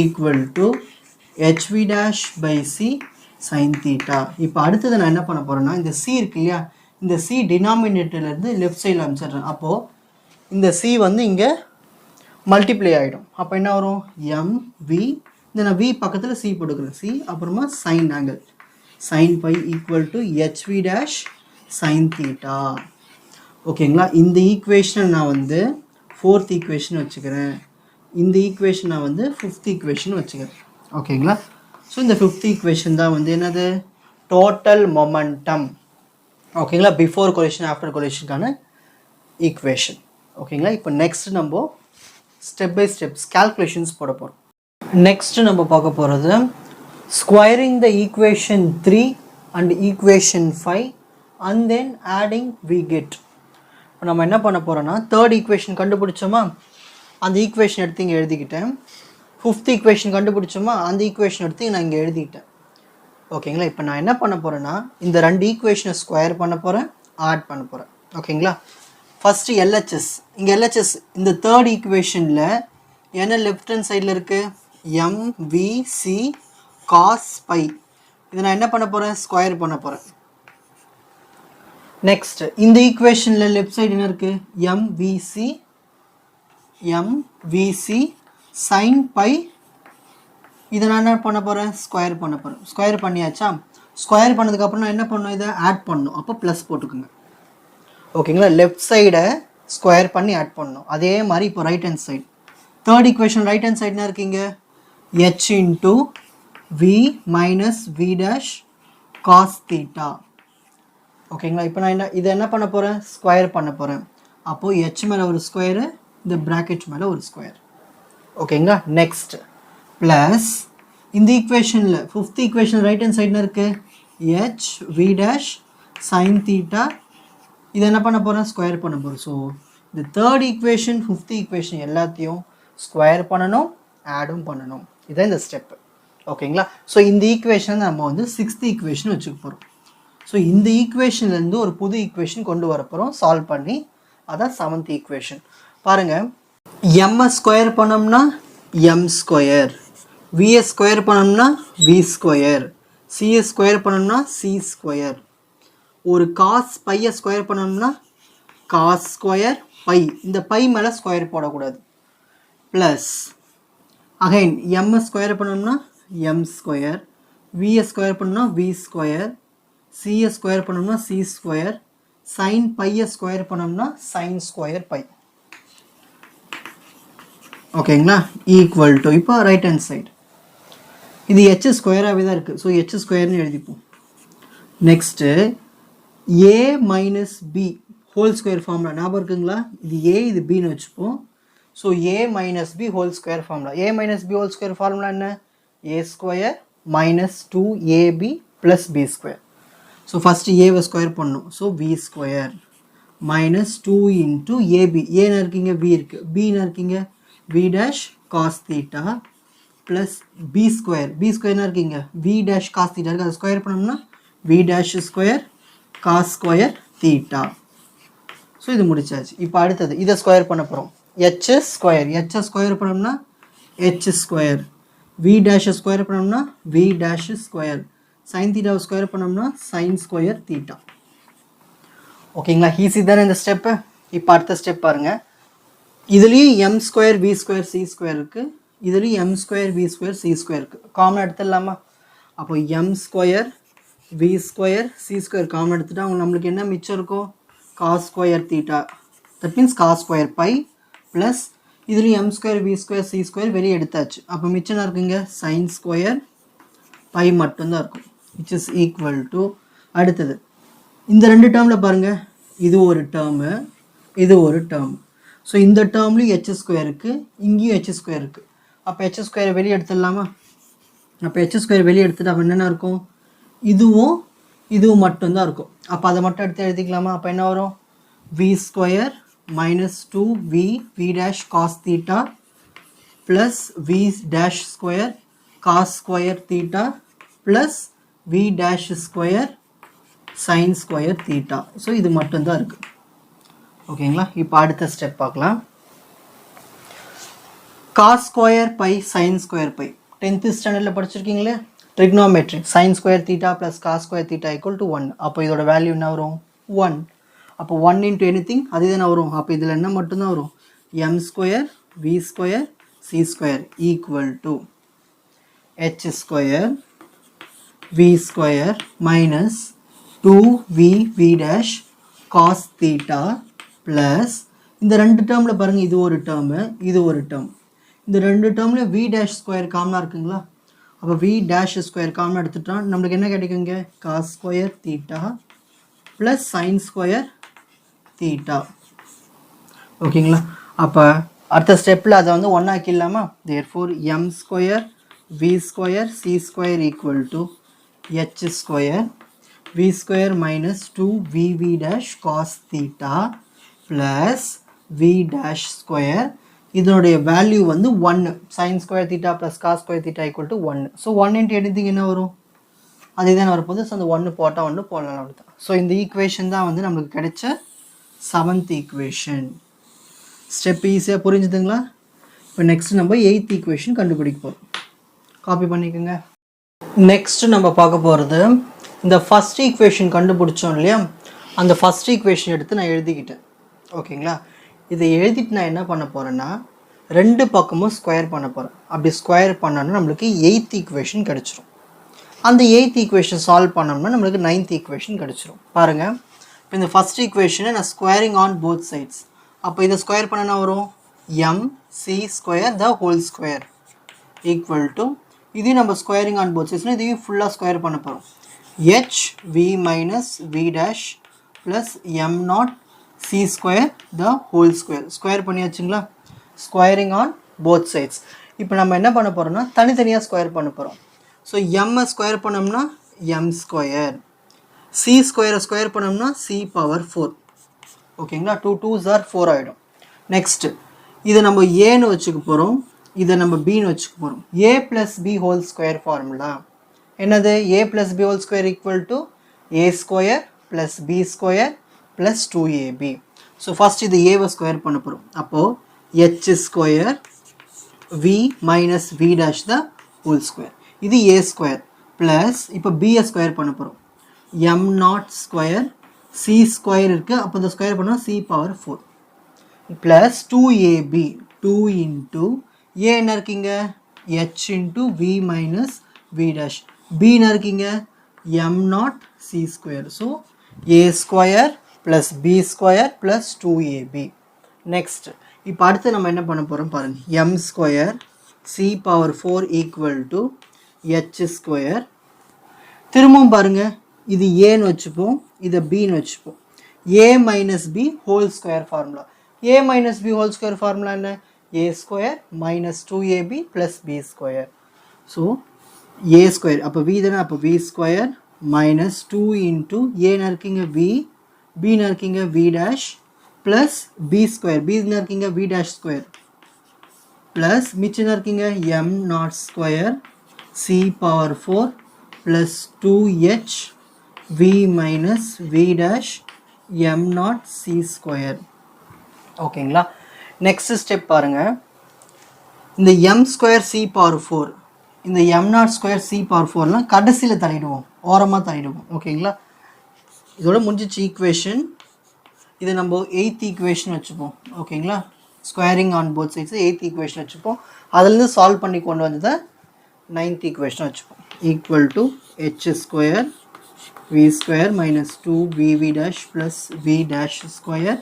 equal to hv'/c sin θ. இப்போ அடுத்தது நான் என்ன பண்ண போகிறேன்னா, இந்த சி இருக்கு இல்லையா, இந்த சி டினாமினேட்டர்லேருந்து லெஃப்ட் சைடில் அனுப்பிச்சிடுறேன். அப்போது இந்த சி வந்து இங்கே மல்டிப்ளை ஆகிடும். அப்போ என்ன வரும், mv, இந்த நான் v பக்கத்தில் சி போட்டுக்கிறேன், சி அப்புறமா sine angle sin π equal to hv'/sin θ. ஓகேங்களா? இந்த ஈக்குவேஷனை நான் வந்து 4th ஈக்குவேஷன் வச்சுக்கிறேன், இந்த ஈக்குவேஷன் நான் வந்து 5th ஈக்குவேஷன் வச்சுக்கிறேன். ஓகேங்களா? ஸோ இந்த 5th ஈக்குவேஷன் தான் வந்து என்னது, டோட்டல் மொமெண்டம். ஓகேங்களா? பிஃபோர் கொலிஷன் ஆஃப்டர் கொலிஷனுக்கான ஈக்குவேஷன். ஓகேங்களா? இப்போ நெக்ஸ்ட் நம்ம ஸ்டெப் பை ஸ்டெப்ஸ் கால்குலேஷன்ஸ் போட போகிறோம். நெக்ஸ்ட் நம்ம பார்க்க போகிறது squaring the equation 3 and equation 5 and then adding V get. இப்போ நம்ம என்ன பண்ண போகிறோன்னா, 3rd ஈக்குவேஷன் கண்டுபிடிச்சோமா, அந்த ஈக்குவேஷன் எடுத்து இங்கே எழுதிக்கிட்டேன். 5th ஈக்குவேஷன் கண்டுபிடிச்சோமா, அந்த ஈக்குவேஷன் எடுத்து நான் இங்கே எழுதிக்கிட்டேன். ஓகேங்களா? இப்போ நான் என்ன பண்ண போகிறேன்னா, இந்த 2 ஈக்குவேஷனை ஸ்கொயர் பண்ண போகிறேன், ஆட் பண்ண போகிறேன். ஓகேங்களா? First LHS. இங்கே எல்ஹெச்எஸ் இந்த 3rd ஈக்குவேஷனில் என்ன லெஃப்ட் ஹேண்ட் சைடில் இருக்குது, mvc cos π. இதை நான் என்ன பண்ண போகிறேன், ஸ்கொயர் பண்ண போகிறேன். நெக்ஸ்ட் இந்த ஈக்குவேஷனில் லெஃப்ட் சைடு என்ன இருக்குது, mvc sin π. இதை நான் என்ன பண்ண போகிறேன், ஸ்கொயர் பண்ண போகிறேன். ஸ்கொயர் பண்ணியாச்சா? ஸ்கொயர் பண்ணதுக்கப்புறம் நான் என்ன பண்ணணும், இதை ஆட் பண்ணணும். அப்போ ப்ளஸ் போட்டுக்கோங்க. ஓகேங்களா? லெஃப்ட் சைடை ஸ்கொயர் பண்ணி ஆட் பண்ணணும். அதே மாதிரி இப்போ right hand side third equation right hand சைடுனா இருக்கீங்க h into v minus v dash cos theta. ஓகேங்களா? இப்போ நான் இதை என்ன பண்ண போகிறேன்? ஸ்கொயர் பண்ண போகிறேன். அப்போது h மேலே ஒரு ஸ்கொயரு, இந்த ப்ராக்கெட் மேலே ஒரு ஸ்கொயர். ஓகேங்களா? நெக்ஸ்ட் ப்ளஸ் இந்த ஈக்குவேஷனில் ஃபிஃப்த் ஈக்குவேஷன் ரைட் ஹேண்ட் சைடுனா இருக்குது h v dash sine theta. இதை என்ன பண்ண போகிறேன்? ஸ்கொயர் பண்ண போகிறோம். ஸோ இந்த தேர்ட் ஈக்குவேஷன் ஃபிஃப்த் ஈக்குவேஷன் எல்லாத்தையும் ஸ்கொயர் பண்ணணும், ஆடும் பண்ணணும். இதுதான் இந்த ஸ்டெப்பு. ஓகேங்களா? ஸோ இந்த ஈக்குவேஷன் நம்ம வந்து சிக்ஸ்த் ஈக்குவேஷன் வச்சுக்க போகிறோம். ஸோ இந்த ஈக்குவேஷன்லேருந்து ஒரு புது ஈக்குவேஷன் கொண்டு வர போகிறோம் சால்வ் பண்ணி. அதான் செவன்த் ஈக்குவேஷன். பாருங்கள், எம்ஐ ஸ்கொயர் பண்ணோம்னா எம் ஸ்கொயர், விஎஸ் ஸ்கொயர் பண்ணோம்னா வி ஸ்கொயர், சிஎஸ் ஸ்கொயர் பண்ணோம்னா சி ஸ்கொயர். ஒரு காஸ் பையை ஸ்கொயர் பண்ணோம்னா காஸ் ஸ்கொயர் பை, இந்த பை மேலே ஸ்கொயர் போடக்கூடாது. ப்ளஸ் அகைன் எம்ஐ ஸ்கொயர் பண்ணோம்னா எம் ஸ்கொயர், விஎஸ் ஸ்கொயர் பண்ணோம்னா வி ஸ்கொயர், சிஎஸ் ஸ்கொயர் பண்ணோம்னா சி ஸ்கொயர், சைன் பையை ஸ்கொயர் பண்ணோம்னா சைன் ஸ்கொயர் பை. ஓகேங்களா? ஈக்குவல் டு இப்போ ரைட் ஹேண்ட் சைடு இது ஹெச் ஸ்கொயராகவே தான் இருக்குது. ஸோ ஹெச் ஸ்கொயர்னு எழுதிப்போம். Next A minus B whole square formula ஞாபகம் இருக்குங்களா? இது ஏ இது பின்னு வச்சுப்போம். So A minus B whole square formula. A minus B whole square formula என்ன? A square minus 2ab plus B square. So first ஏவை ஸ்கொயர் பண்ணணும். So B square minus 2 into A B. ஏன்னா இருக்கீங்க வி இருக்குது, பின்னா இருக்கீங்க V dash cos theta plus B square. B ஸ்கொயர்னா இருக்கீங்க வி டேஷ் காஸ் தீட்டா இருக்குது, அதை ஸ்கொயர் பண்ணோம்னா V dash square cos square theta. So இது முடிச்சாச்சு. இப்போ அடுத்தது இதை ஸ்கொயர் பண்ண போகிறோம். ஹெச் ஸ்கொயர், ஹெச்சை ஸ்கொயர் பண்ணோம்னா ஹெச் ஸ்கொயர், வி டேஷை ஸ்கொயர் பண்ணோம்னா வி டேஷ் ஸ்கொயர், சைன் தீட்டாவை ஸ்கொயர் பண்ணோம்னா சைன் ஸ்கொயர் தீட்டா. ஓகேங்களா? ஈஸி தானே இந்த ஸ்டெப்பு. இப்போ அடுத்த ஸ்டெப் பாருங்கள். இதுலேயும் M square V square C square இருக்குது, இதுலேயும் M square V square C square இருக்குது. காமன் எடுத்துடலாமா? அப்போ M square V square C square common எடுத்துகிட்டா அவங்க நம்மளுக்கு என்ன மிச்சம் இருக்கும்? Cos square theta, that means cos square pi plus இதுலேயும் M square V square C square வெளியே எடுத்தாச்சு. அப்போ மிச்சம் இருக்குங்க சைன் ஸ்கொயர் பை மட்டும்தான் இருக்கும், விச் இஸ் ஈக்குவல் டு அடுத்தது இந்த ரெண்டு டேர்மில் பாருங்கள், இது ஒரு டேர்மு இது ஒரு டேர்ம். ஸோ இந்த டேர்ம்லேயும் ஹெச் ஸ்கொயர் இருக்குது, இங்கேயும் ஹெச் ஸ்கொயர் இருக்குது. அப்போ ஹெச் ஸ்கொயர் வெளியே எடுத்துடலாமா? அப்போ ஹெச் ஸ்கொயர் வெளியே எடுத்துகிட்டு அப்போ என்னென்ன இருக்கும்? இதுவும் மட்டும்தான் இருக்கும். அப்போ அதை மட்டும் எடுத்து எழுதிக்கலாமா? அப்போ என்ன வரும்? V square minus 2v V dash cos theta plus V dash square cos square theta plus V dash square sine square theta. So இது மட்டும்தான் இருக்குது. ஓகேங்களா? இப்போ அடுத்த ஸ்டெப் பார்க்கலாம். Cos square by sine square by 10th ஸ்டாண்டர்டில் படிச்சிருக்கீங்களே, trigonometry. Sine square theta plus cos square theta equal to 1. அப்போ இதோட வேல்யூ என்ன வரும்? 1. அப்போ 1 இன்ட்டு எனிதிங் அது தானே வரும். அப்போ இதில் என்ன மட்டும்தான் வரும்? M square V square C square equal to H square V square minus 2v V dash cos theta plus இந்த ரெண்டு டேர்மில் பாருங்கள், இது ஒரு டேர்மு இது ஒரு டேர்ம். இந்த ரெண்டு டேர்மில் வி டேஷ் ஸ்கொயர் காமனாக இருக்குங்களா? அப்போ வி டேஷ் ஸ்கொயர் காமனாக எடுத்துட்டோம், நம்மளுக்கு என்ன கிடைக்குங்க? Cos square theta plus sine square theta. ஓகேங்களா? அப்போ அடுத்த ஸ்டெப்பில் அதை வந்து ஒன்றா ஆக்கிடலாமா? Therefore M square V square C square equal to H square V square minus 2v dash cos theta plus V dash square. இதனுடைய வேல்யூ வந்து 1. Sine square theta plus cos square theta equal to 1. So 1 into anything என்ன வரும்? அதே தான் வரப்போகுது. So அந்த 1 போட்டால் 1 போடலாம் தான். ஸோ இந்த ஈக்குவேஷன் தான் வந்து நம்மளுக்கு கிடைச்ச 7th ஈக்குவேஷன். ஸ்டெப் ஈஸியாக புரிஞ்சுதுங்களா? இப்போ நெக்ஸ்ட் நம்ம 8th ஈக்குவேஷன் கண்டுபிடிக்க போகிறோம். காப்பி பண்ணிக்கோங்க. நெக்ஸ்ட் நம்ம பார்க்க போகிறது இந்த ஃபஸ்ட் ஈக்குவேஷன் கண்டுபிடிச்சோம் இல்லையா, அந்த ஃபஸ்ட் ஈக்குவேஷன் எடுத்து நான் எழுதிக்கிட்டேன். ஓகேங்களா? இதை எழுதிட்டு நான் என்ன பண்ண போகிறேன்னா ரெண்டு பக்கமும் ஸ்கொயர் பண்ண போகிறேன். அப்படி ஸ்கொயர் பண்ணோன்னா நம்மளுக்கு 8th ஈக்குவேஷன் கிடச்சிரும். அந்த 8th ஈக்குவேஷன் சால்வ் பண்ணோம்னா நம்மளுக்கு 9th ஈக்குவேஷன் கிடச்சிரும். பாருங்கள், இப்போ இந்த ஃபஸ்ட் ஈக்குவேஷனை நான் ஸ்கொயரிங் ஆன் போத் சைட்ஸ். அப்போ இதை ஸ்கொயர் பண்ணனா வரும் mc square the whole square equal to இதையும் நம்ம ஸ்கொயரிங் ஆன் போத் சைட்ஸ்னால் இதையும் ஃபுல்லாக ஸ்கொயர் பண்ண போகிறோம் hv minus v dash plus m0 c square the whole square square பண்ணியாச்சுங்களா ஸ்கொயரிங் ஆன் போத் சைட்ஸ் இப்போ நம்ம என்ன பண்ண போகிறோம்னா தனித்தனியாக ஸ்கொயர் பண்ண போகிறோம் ஸோ எம்மை ஸ்கொயர் பண்ணோம்னா எம் ஸ்கொயர் சி ஸ்கொயரை ஸ்கொயர் பண்ணோம்னா சி பவர் 4 ஓகேங்களா 2 2s are 4 ஆகிடும் நெக்ஸ்ட்டு இதை நம்ம ஏன்னு வச்சுக்க போகிறோம் இதை நம்ம பின்னு வச்சுக்க போகிறோம் A plus B whole square formula என்னது A plus B whole square equal to A square plus B square plus 2ab so first இது ஏவை ஸ்கொயர் பண்ண போகிறோம் அப்போது h square v minus v dash the whole square இது A square plus இப்போ பியை square பண்ண போகிறோம் m0 ஸ்கொயர் சி ஸ்கொயர் இருக்குது அப்போ இந்த ஸ்கொயர் பண்ணால் C power 4 plus 2ab 2 into A என்ன இருக்கீங்க h into v minus v dash b என்ன இருக்கீங்க m0 c square so a square plus b square plus 2ab next இப்போ அடுத்து நம்ம என்ன பண்ண போகிறோம் பாருங்கள் m square c power 4 equal to h square திரும்பவும் பாருங்கள் இது ஏன்னு வச்சுப்போம் இதை பின்னு வச்சுப்போம் A minus B whole square formula A minus B whole square formula என்ன A square minus 2ab plus B square so A square அப்போ வி தானே அப்போ வி ஸ்கொயர் மைனஸ் 2 இன்ட்டு ஏன்னு இருக்கீங்க வி பின்னு இருக்கீங்க V dash plus B square பின்னு இருக்கீங்க வி டேஷ் ஸ்கொயர் ப்ளஸ் மிச்சம் இருக்கீங்க M naught square C power 4 plus 2h v minus v dash M naught C square ஓகேங்களா நெக்ஸ்ட் ஸ்டெப் பாருங்கள் இந்த எம் ஸ்கொயர் சி பவர் 4 இந்த M naught square C power 4லாம் கடைசியில் தள்ளிடுவோம் ஓரமாக தள்ளிடுவோம் ஓகேங்களா இதோட முடிஞ்சிச்சு ஈக்குவேஷன் இதை நம்ம 8th ஈக்குவேஷன் வச்சுப்போம் ஓகேங்களா squaring on both sides 8th equation வச்சுப்போம் அதுலேருந்து சால்வ் பண்ணி கொண்டு வந்ததை 9th ஈக்குவேஷன் வச்சுப்போம் equal to h square v square minus 2vv dash plus v dash square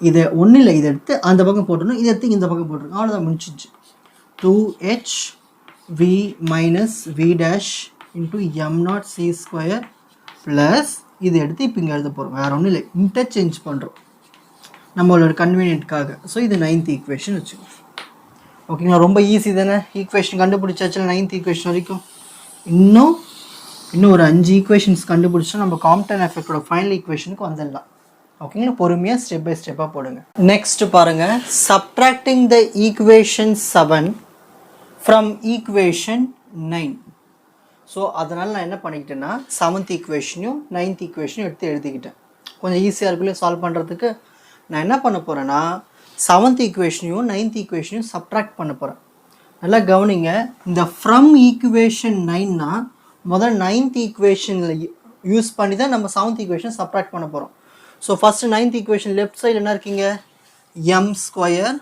இதை ஒன்றும் இல்லை இதை எடுத்து அந்த பக்கம் போட்டுருணும் இதை எடுத்து இந்த பக்கம் போட்டுருணும் அவ்வளோதான் முடிச்சிச்சு 2h v minus v dash into m0 c square plus இது எடுத்து இப்போ இங்கே எழுத போகிறோம் வேறு ஒன்றும் இல்லை இன்டர்சேஞ்ச் பண்ணுறோம் நம்மளோட கன்வீனியன்ட்காக ஸோ இது 9th ஈக்குவேஷன் வச்சுக்கோங்க ஓகேங்களா ரொம்ப ஈஸி தானே ஈக்குவேஷன் கண்டுபிடிச்சாச்சுல 9th ஈக்குவேஷன் வரைக்கும் இன்னும் ஒரு 5 ஈக்குவேஷன்ஸ் கண்டுபிடிச்சா நம்ம காம்ப்டன் எஃபெக்டோட ஃபைனல் ஈக்குவேஷனுக்கு வந்துடலாம் ஓகேங்களா பொறுமையாக ஸ்டெப் பை ஸ்டெப்பாக போடுங்க நெக்ஸ்ட் பாருங்கள் subtracting the equation 7 from equation 9 so அதனால் நான் என்ன பண்ணிக்கிட்டேன்னா 7th ஈக்குவேஷனையும் 9th ஈக்குவேஷனையும் எடுத்து எழுதிக்கிட்டேன் கொஞ்சம் ஈஸியாக இருக்குல்ல சால்வ் பண்ணுறதுக்கு நான் என்ன பண்ண போகிறேன்னா 7th ஈக்குவேஷனையும் 9th ஈக்குவேஷனையும் சப்ட்ராக்ட் பண்ண போகிறேன் நல்லா கவனிங்க இந்த ஃப்ரம் ஈக்குவேஷன் 9னா முதல் 9th ஈக்குவேஷனில் யூஸ் பண்ணி தான் நம்ம 7th ஈக்குவேஷன் சப்ட்ராக்ட் பண்ண போகிறோம் so first 9th equation left side என்ன இருக்கீங்க எம் ஸ்கொயர்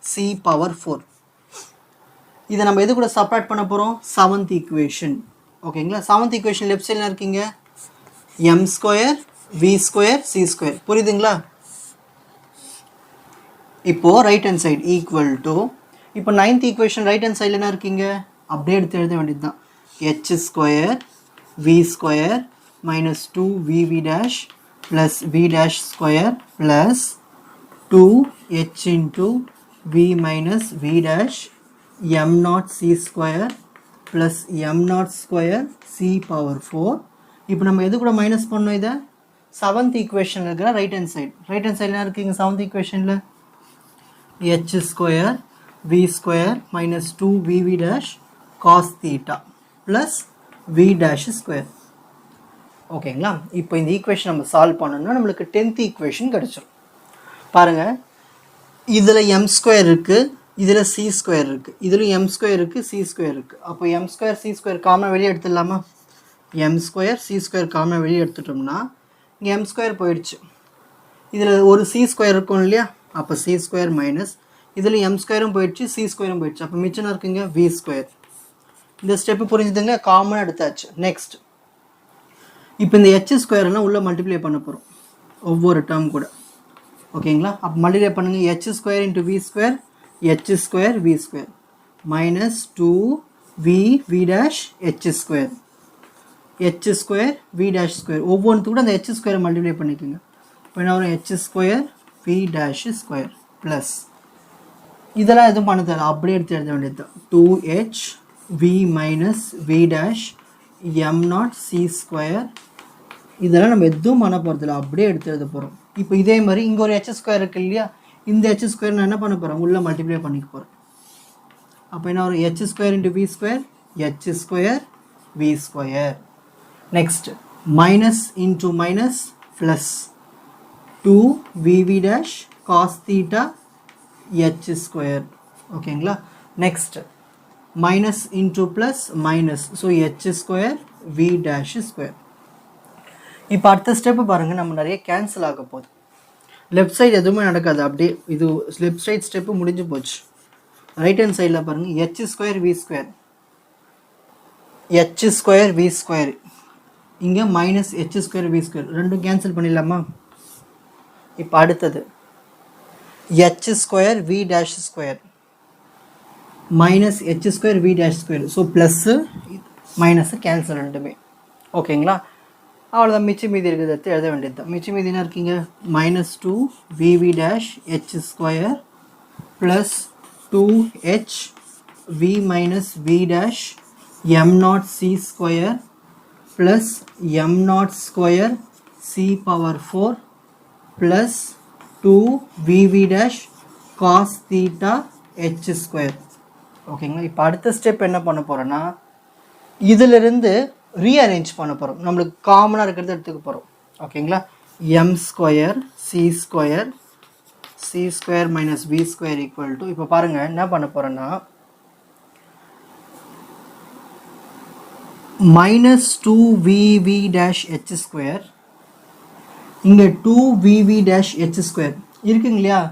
சி பவர் 4 இதை நம்ம எது கூட சப்ட்ராக்ட் பண்ண போகிறோம் 7th ஈக்குவேஷன் ஓகேங்களா 7th ஈக்குவேஷன் லெஃப்ட் சைடில் இருக்கீங்க M square V square C square புரியுதுங்களா இப்போது right hand side equal to இப்போ 9th ஈக்குவேஷன் ரைட் ஹேண்ட் சைடில் என்ன இருக்கீங்க அப்படியே எடுத்து எழுத வேண்டியது தான் h square V square minus 2vv dash plus v dash square plus 2h into v minus v dash m0 c square plus m0 square c power 4 இப்போ நம்ம எது கூட மைனஸ் பண்ணோம் இதை 7th ஈக்குவேஷனில் இருக்கிற ரைட் ஹேண்ட் சைடில் என்ன இருக்குங்க 7th ஈக்குவேஷனில் h square v square minus 2vv dash cos theta plus v dash square ஓகேங்களா இப்போ இந்த ஈக்குவேஷன் நம்ம சால்வ் பண்ணோம்னா நம்மளுக்கு 10th ஈக்குவேஷன் கிடச்சிரும் பாருங்கள் இதில் m ஸ்கொயர் இருக்குது இதில் சி ஸ்கொயர் இருக்குது இதில் எம் ஸ்கொயர் இருக்குது சி ஸ்கொயர் இருக்குது அப்போ எம் ஸ்கொயர் சி ஸ்கொயர் காமனாக வெளியே எடுத்துடலாமா எம் ஸ்கொயர் சி ஸ்கொயர் காமனாக வெளியே எடுத்துட்டோம்னா இங்கே எம் ஸ்கொயர் போயிடுச்சு இதில் ஒரு சி ஸ்கொயர் இருக்கும் இல்லையா அப்போ சி ஸ்கொயர் மைனஸ் இதில் எம் ஸ்கொயரும் போயிடுச்சு சி ஸ்கொயரும் போயிடுச்சு அப்போ மிச்சம் இருக்குங்க வி ஸ்கொயர் இந்த ஸ்டெப்பு புரிஞ்சுதுங்க காமனாக எடுத்தாச்சு நெக்ஸ்ட் இப்போ இந்த h ஸ்கொயர்லாம் உள்ளே மல்டிப்ளை பண்ண போகிறோம் ஒவ்வொரு டேர்ம் கூட ஓகேங்களா? அப்போ மல்டிப்ளை பண்ணுங்கள். h square into V square h square V square minus 2v v dash h square v dash square ஒவ்வொன்றுத்து கூட அந்த h ஸ்கொயரை மல்டிப்ளை பண்ணிக்கோங்க. இப்போ என்ன வரும்? h square v dash square plus இதெல்லாம் எதுவும் பண்ண தேவை, அப்படியே எடுத்து எழுத வேண்டியது தான். 2h v minus v dash m naught c square. இதெல்லாம் நம்ம எதுவும் பண்ண போகிறதில்ல, அப்படியே எடுத்து எழுத போகிறோம். இப்போ இதே மாதிரி இங்கே ஒரு h ஸ்கொயர் இருக்குது இல்லையா, இந்த h ஸ்கொயர் நான் என்ன பண்ண போகிறேன்? உள்ளே மல்டிப்ளை பண்ணிக்க போகிறேன். அப்போ என்ன வரும்? h square into V square h square V square. Next minus into minus plus 2vv dash cos theta h square. ஓகேங்களா? Next minus into plus minus, so h square v dash square. இப்போ அடுத்த step பாருங்கள், நம்ம நிறைய cancel ஆக போகுது. Left side எதுவுமே நடக்காது, அப்படியே இது லெஃப்ட் சைட் ஸ்டெப்பு முடிஞ்சு போச்சு. ரைட் ஹேண்ட் சைடில் பாருங்கள், h square V square h square V square, இங்கே minus h square V square, ரெண்டும் கேன்சல் பண்ணிடலாமா? இப்போ அடுத்தது h square V dash square minus h square V dash square, so plus minus cancel ரெண்டுமே. ஓகேங்களா? அவ்வளோதான், மிச்சம் மீதி இருக்கிறத எடுத்து எழுத வேண்டியது தான். மிச்சம் மீதி என்ன இருக்கீங்க? Minus 2vv dash h square plus 2h v minus v dash m naught c square plus m naught square c power 4 plus 2vv dash cos theta h square. ஓகேங்களா? இப்போ அடுத்த ஸ்டெப் என்ன பண்ண போகிறோன்னா, இதிலிருந்து ரீஅரேஞ்ச் பண்ண போகிறோம். நம்மளுக்கு காமனாக இருக்கிறத எடுத்துக்க போகிறோம். ஓகேங்களா? m square c square minus v square equal to, இப்போ பாருங்கள் என்ன பண்ண போகிறேன்னா, minus 2vv dash h square, இங்கே 2vv டேஷ் h ஸ்கொயர் இருக்குங்க இல்லையா?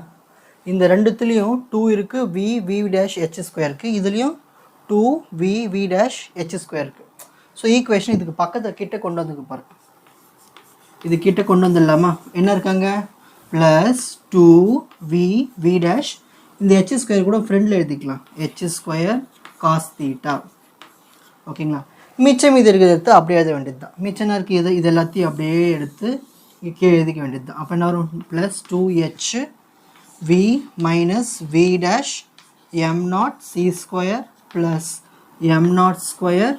இந்த ரெண்டுத்துலேயும் 2 இருக்குது, v டேஷ் h ஸ்கொயர் இருக்குது, இதுலேயும் 2v டேஷ் h ஸ்கொயர் இருக்குது. ஸோ ஈக்குவேஷன் இதுக்கு பக்கத்தில் கிட்ட கொண்டு வந்துக்கு பாருங்க, இது கிட்ட கொண்டு வந்துடலாமா? என்ன இருக்காங்க? ப்ளஸ் 2v டேஷ், இந்த h ஸ்கொயர் கூட ஃப்ரெண்டில் எழுதிக்கலாம், h ஸ்கொயர் காஸ் தீட்டா. ஓகேங்களா? மிச்சம் இது இருக்கிறத எடுத்து அப்படியே எழுத வேண்டியது தான். மிச்சம் இருக்குது இது எல்லாத்தையும் அப்படியே எடுத்து கீழே எழுதிக்க வேண்டியது தான். அப்போ என்ன வரும்? Plus 2h v minus v dash m naught c square plus m naught square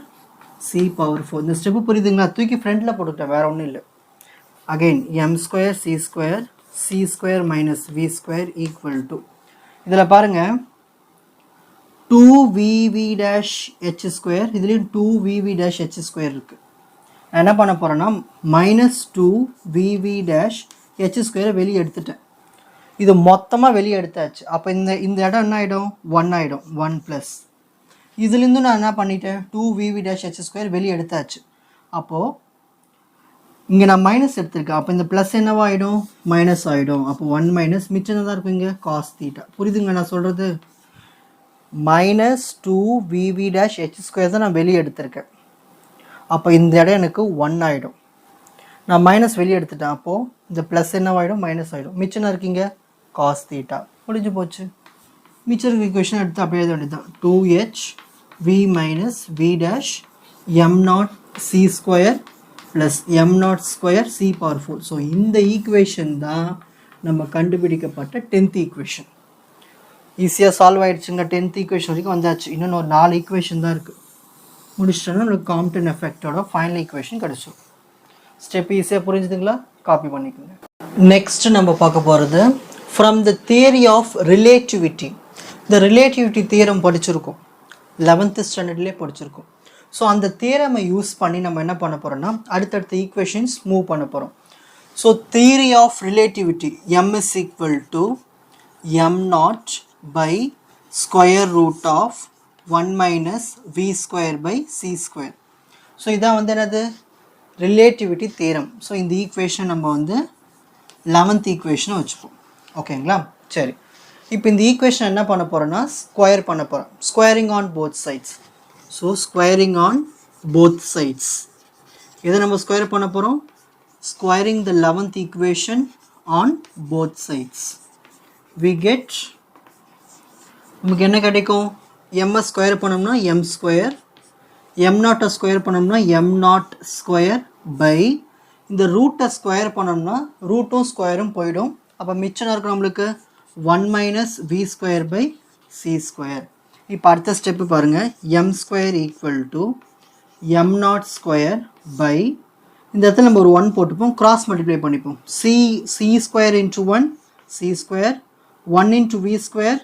c power 4. இந்த ஸ்டெப்பு புரியுதுங்களா? தூக்கி ஃப்ரண்டில் போட்டுக்கிட்டேன், வேறு ஒன்றும் இல்லை. Again m square c square minus v square equal to, இதில் பாருங்கள் 2vv டேஷ் h ஸ்கொயர், இதுலேயும் 2vv டேஷ் h ஸ்கொயர் இருக்குது. நான் என்ன பண்ண போகிறேன்னா, மைனஸ் 2vv டேஷ் h ஸ்கொயரை வெளியே எடுத்துட்டேன். இது மொத்தமாக வெளியே எடுத்தாச்சு. அப்போ இந்த இடம் என்ன ஆகிடும்? 1 ஆகிடும். 1 ப்ளஸ் இதுலேருந்து நான் என்ன பண்ணிட்டேன்? 2vv டேஷ் h ஸ்கொயர் வெளியே எடுத்தாச்சு. அப்போது இங்கே நான் மைனஸ் எடுத்திருக்கேன், அப்போ இந்த ப்ளஸ் என்னவாகிடும்? மைனஸ் ஆகிடும். அப்போ 1 மைனஸ் மிச்சம் தான் இருக்கும் இங்கே காஸ் தீட்டா. புரியுதுங்க நான் சொல்கிறது? Minus 2vv dash h square தான் நான் வெளியே எடுத்திருக்கேன். அப்போ இந்த இடம் எனக்கு 1 ஆகிடும். நான் மைனஸ் வெளியே எடுத்துட்டேன், அப்போது இந்த ப்ளஸ் என்னவாகிடும்? மைனஸ் ஆகிடும். மிச்சம் இருக்கீங்க காஸ் தீட்டா. முடிஞ்சு போச்சு. மிச்சம் இருக்க ஈக்குவேஷன் எடுத்து அப்படியே எழுத வேண்டியது தான். 2h v minus v dash m naught c square plus m naught square c power 4. So இந்த ஈக்குவேஷன் தான் நம்ம கண்டுபிடிக்கப்பட்ட 10th ஈக்குவேஷன். ஈஸியாக சால்வ் ஆகிடுச்சுங்க. 10th ஈக்குவேஷன் வரைக்கும் வந்தாச்சு. இன்னொன்று ஒரு 4 ஈக்குவேஷன் தான் இருக்குது. முடிச்சிட்டோன்னா நம்மளுக்கு காம்ப்டன் எஃபெக்டோட ஃபைனல் ஈக்குவேஷன் கிடச்சிடும். ஸ்டெப் ஈஸியாக புரிஞ்சுதுங்களா? காப்பி பண்ணிக்கோங்க. நெக்ஸ்ட் நம்ம பார்க்க போகிறது from the theory of relativity. இந்த ரிலேட்டிவிட்டி தியரம் படிச்சிருக்கோம், 11th ஸ்டாண்டர்ட்லேயே படிச்சிருக்கோம். ஸோ அந்த தியரமை யூஸ் பண்ணி நம்ம என்ன பண்ண போகிறோம்னா, அடுத்தடுத்த ஈக்குவேஷன்ஸ் மூவ் பண்ண போகிறோம். So theory of relativity, m is equal to m naught by square root of 1 minus v square by c square. So இதான் வந்து என்னது? Relativity theorem. ஸோ இந்த ஈக்குவேஷன் நம்ம வந்து 11th ஈக்குவேஷனை வச்சுப்போம். ஓகேங்களா? சரி, இப்போ இந்த ஈக்குவேஷன் என்ன பண்ண போகிறோன்னா, ஸ்கொயர் பண்ண போகிறோம். Squaring on both sides. So squaring on both sides எதை நம்ம ஸ்கொயர் பண்ண போகிறோம்? Squaring the 11th equation on both sides. We get நமக்கு என்ன கிடைக்கும் m ஸ்கொயர் பண்ணோம்னா m square m naught square பண்ணோம்னா m நாட் ஸ்கொயர் பை இந்த ரூட்டை ஸ்கொயர் பண்ணோம்னா ரூட்டும் ஸ்கொயரும் போயிடும். அப்போ மிச்சம் இருக்கும் நம்மளுக்கு 1 minus we square by C square. இப்போ அடுத்த ஸ்டெப்பு பாருங்கள், m square equal to m naught square by இந்த இடத்துல நம்ம ஒரு 1 போட்டுப்போம், கிராஸ் மல்டிப்ளை பண்ணிப்போம். C square into 1 C square 1 into V square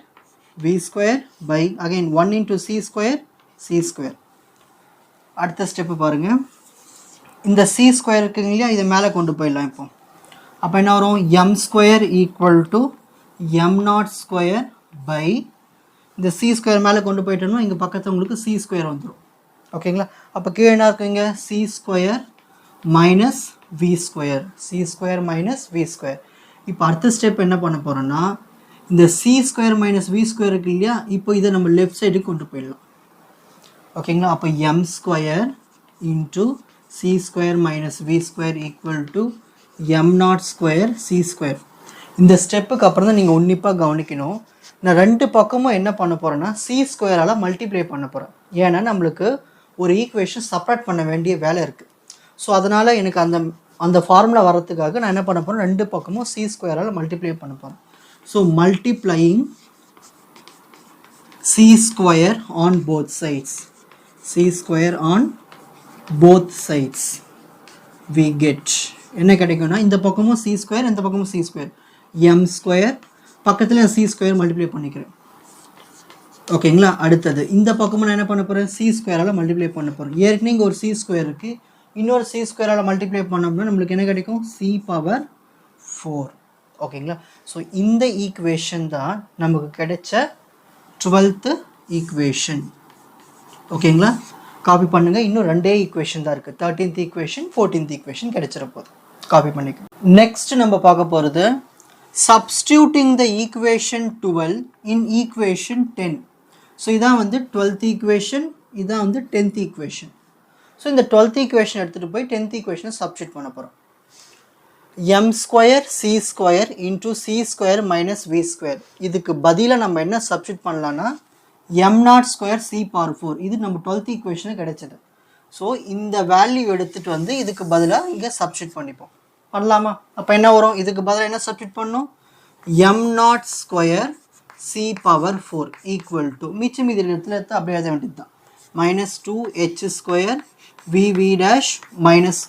V square by again 1 into C square C square. அடுத்த ஸ்டெப்பு பாருங்கள், இந்த சி ஸ்கொயர் இருக்குங்க இல்லையா, இதை மேலே கொண்டு போயிடலாம். இப்போ அப்போ என்ன வரும், M square equal to M naught square by இந்த சி ஸ்கொயர் மேலே கொண்டு போயிட்டோம்னா இங்கே பக்கத்தில் உங்களுக்கு சி ஸ்கொயர் வந்துடும். ஓகேங்களா, அப்போ கீழே என்ன இருக்குங்க, C square minus we square C square minus we square. இப்போ அடுத்த ஸ்டெப் என்ன பண்ண போகிறோன்னா, இந்த C square minus we square இருக்கு இல்லையா, இப்போ இதை நம்ம லெஃப்ட் சைடுக்கு கொண்டு போயிடலாம். ஓகேங்களா, அப்போ M square into C square minus we square equal to M naught square C square. இந்த ஸ்டெப்புக்கு அப்புறம் தான் நீங்கள் உன்னிப்பாக கவனிக்கணும். நான் ரெண்டு பக்கமும் என்ன பண்ண போகிறேன்னா சி ஸ்கொயரால் மல்டிப்ளை பண்ண போகிறேன். ஏன்னா நம்மளுக்கு ஒரு ஈக்குவேஷன் செப்பரேட் பண்ண வேண்டிய வேலை இருக்குது. ஸோ அதனால் எனக்கு அந்த ஃபார்முலா வரத்துக்காக நான் என்ன பண்ண போகிறேன், ரெண்டு பக்கமும் சி ஸ்கொயரால் மல்டிப்ளை பண்ண போகிறேன். So multiplying c square on both sides c square on both sides we get என்ன கிடைக்கும்னா, இந்த பக்கமும் சி ஸ்கொயர் இந்த பக்கமும் சி ஸ்கொயர் எம் ஸ்கொயர் பக்கத்தில் சி ஸ்கொயர் மல்டிப்ளை பண்ணிக்கிறேன். ஓகேங்களா, அடுத்தது இந்த பக்கமும் நான் என்ன பண்ண போகிறேன், சி ஸ்கொயரால் மல்டிப்ளை பண்ண போகிறேன். ஏற்கனவே இங்கே ஒரு சி ஸ்கொயர் இருக்குது, இன்னொரு சி ஸ்கொயரால் மல்டிப்ளை பண்ணோம்னா நம்மளுக்கு என்ன கிடைக்கும், சி பவர் 4. ஓகேங்களா, ஸோ இந்த ஈக்குவேஷன் தான் நமக்கு கிடைச்ச 12th ஈக்குவேஷன். ஓகேங்களா, காப்பி பண்ணுங்கள். இன்னும் ரெண்டே ஈக்குவேஷன் தான் இருக்குது, 13th ஈக்குவேஷன் 14th ஈக்குவேஷன் கிடைச்சிட போகுது. காப்பி பண்ணிக்கலாம். நெக்ஸ்ட் நம்ம பார்க்க போகிறது substituting the equation 12 in equation 10. So இதான் வந்து 12th ஈக்குவேஷன், இதான் வந்து 10th ஈக்குவேஷன். ஸோ இந்த 12th ஈக்குவேஷன் எடுத்துகிட்டு போய் 10th ஈக்குவேஷனை சப்ஸ்டியூட் பண்ண போகிறோம். M square C square into C square minus we square. இதுக்கு பதிலாக நம்ம என்ன சப்ஸ்டியூட் பண்ணலான்னா m naught square C power 4. இது நம்ம 12th ஈக்குவேஷனு கிடைச்சது. ஸோ இந்த வேல்யூ எடுத்துகிட்டு வந்து இதுக்கு பதிலாக இங்கே சப்ஸ்டியூட் பண்ணிப்போம். பண்ணலாமா? அப்போ என்ன வரும், இதுக்கு பதிலாக என்ன சப்ஸ்டியூட் பண்ணணும், M naught square C power 4 equal to மிச்சம் இது இடத்துல எடுத்து அப்படியே எழுத வேண்டியது தான், minus 2h square v dash minus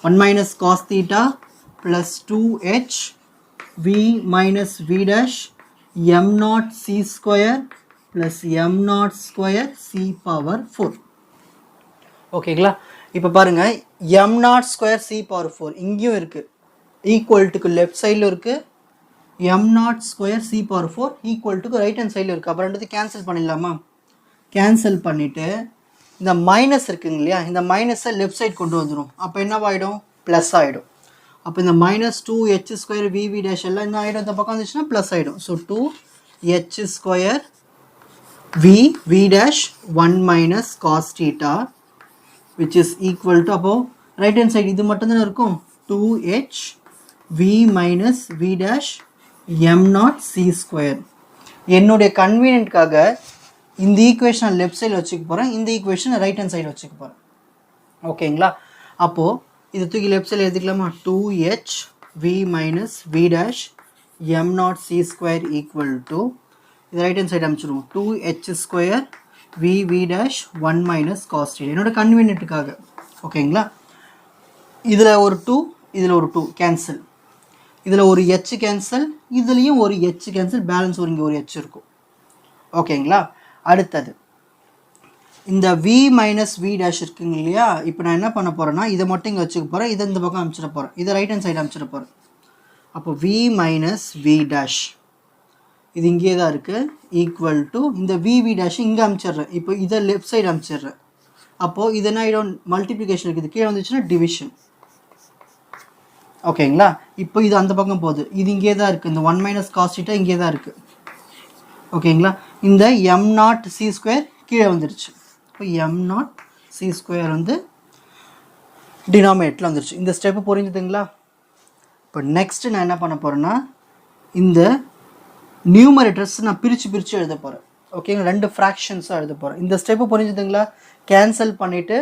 1 minus cos theta plus 2h v minus v dash m naught c square plus m naught square c power 4. ஓகேங்களா, இப்போ பாருங்க m naught square c power 4 இங்கேயும் இருக்குது, ஈக்குவல் டுக்கு left சைடில் இருக்குது, m naught square c power 4 equal டுக்கு right hand சைடில் இருக்குது. அப்புறம் ரெண்டு கேன்சல் பண்ணிடலாமா, கேன்சல் பண்ணிவிட்டு இந்த மைனஸ் இருக்குங்க இல்லையா, இந்த மைனஸை லெஃப்ட் சைட் கொண்டு வந்துடும். அப்போ என்னவாயிடும், ப்ளஸ் ஆகிடும். அப்போ இந்த minus 2h square v dash எல்லாம் என்ன ஆகிடும், இந்த பக்கம் வந்துச்சுன்னா ப்ளஸ் ஆகிடும். So 2h square v dash 1 minus cos theta which is equal to, அப்போ ரைட் ஹேண்ட் சைடு இது மட்டும் தானே இருக்கும், 2h v minus v dash m naught c square. என்னுடைய கன்வீனியன்ட்காக இந்த ஈக்குவேஷனை லெஃப்ட் சைடில் வச்சுக்க போகிறேன், இந்த ஈக்குவேஷனை ரைட் ஹேண்ட் சைடில் வச்சுக்க போகிறேன். ஓகேங்களா, அப்போது இது தூக்கி லெஃப்ட் சைடில் எழுதிக்கலாமா, 2h v minus v dash m naught c square equal to, இது ரைட் ஹேண்ட் சைடு அமைச்சிடுவோம், 2h square v dash 1 minus cos theta என்னோட கன்வீனியன்ட்டுக்காக. ஓகேங்களா, இதில் ஒரு 2 இதில் ஒரு 2 கேன்சல், இதில் ஒரு h கேன்சல், இதுலேயும் ஒரு h கேன்சல், பேலன்ஸ் ஒரு இங்கே ஒரு h இருக்கும். ஓகேங்களா, அடுத்தது இந்த v மைனஸ் v டேஷ் இருக்குங்க இல்லையா, இப்போ நான் என்ன பண்ண போகிறேன்னா இதை மட்டும் இங்கே வச்சுக்க போகிறேன், இதை இந்த பக்கம் அனுப்பிச்சிட போகிறேன், இதை ரைட் ஹேண்ட் சைடு அனுப்பிச்சிட போகிறேன். அப்போ v மைனஸ் v டேஷ் இது இங்கே தான் இருக்குது, ஈக்குவல் டு இந்த v டேஷ் இங்கே அனுப்பிச்சிட்றேன், இப்போ இதை லெஃப்ட் சைடு அனுப்பிச்சிட்றேன். அப்போது இது என்ன ஆகிடும், மல்டிப்ளிகேஷன் இருக்குது, கீழே வந்துச்சுன்னா டிவிஷன். ஓகேங்களா, இப்போ இது அந்த பக்கம் போகுது, இது இங்கே தான் இருக்குது, இந்த 1 மைனஸ் காஸ் தீட்டா இங்கே தான் இருக்குது. ஓகேங்களா, இந்த m நாட் சி ஸ்கொயர் கீழே வந்துருச்சு. இப்போ m நாட் சி ஸ்கொயர் வந்து டினாமினேட்டில் வந்துருச்சு. இந்த ஸ்டெப்பு புரிஞ்சுதுங்களா? இப்போ நெக்ஸ்ட்டு நான் என்ன பண்ண போகிறேன்னா இந்த நியூமரேட்டர்ஸ் நான் பிரித்து எழுத போகிறேன். ஓகேங்களா, 2 ஃப்ராக்ஷன்ஸாக எழுத போகிறேன். இந்த ஸ்டெப்பு புரிஞ்சுதுங்களா? கேன்சல் பண்ணிவிட்டு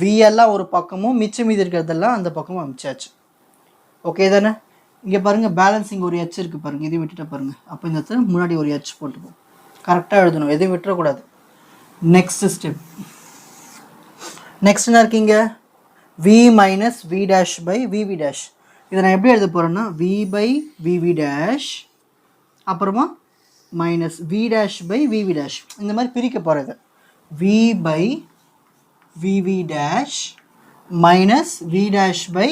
விஎல்லாம் ஒரு பக்கமும் மிச்சம் மீதி இருக்கிறதெல்லாம் அந்த பக்கமும் அமைச்சாச்சு. ஓகே தானே? இங்கே பாருங்கள், பேலன்ஸ் இங்கே ஒரு எச் இருக்குது பாருங்கள், இதையும் விட்டுட்டு பாருங்கள். அப்போ இந்த இடத்துல முன்னாடி ஒரு எச் போட்டுப்போம். கரெக்டாக எழுதணும், எதையும் விட்டுறக்கூடாது. Next step. நெக்ஸ்ட் என்ன இருக்கீங்க? v minus we dash by v v dash. இதை நான் எப்படி எழுத போகிறேன்னா v பை விவி டேஷ் அப்புறமா minus we dash by v v dash. இந்த மாதிரி பிரிக்க போகிறது. v by v v dash minus we dash by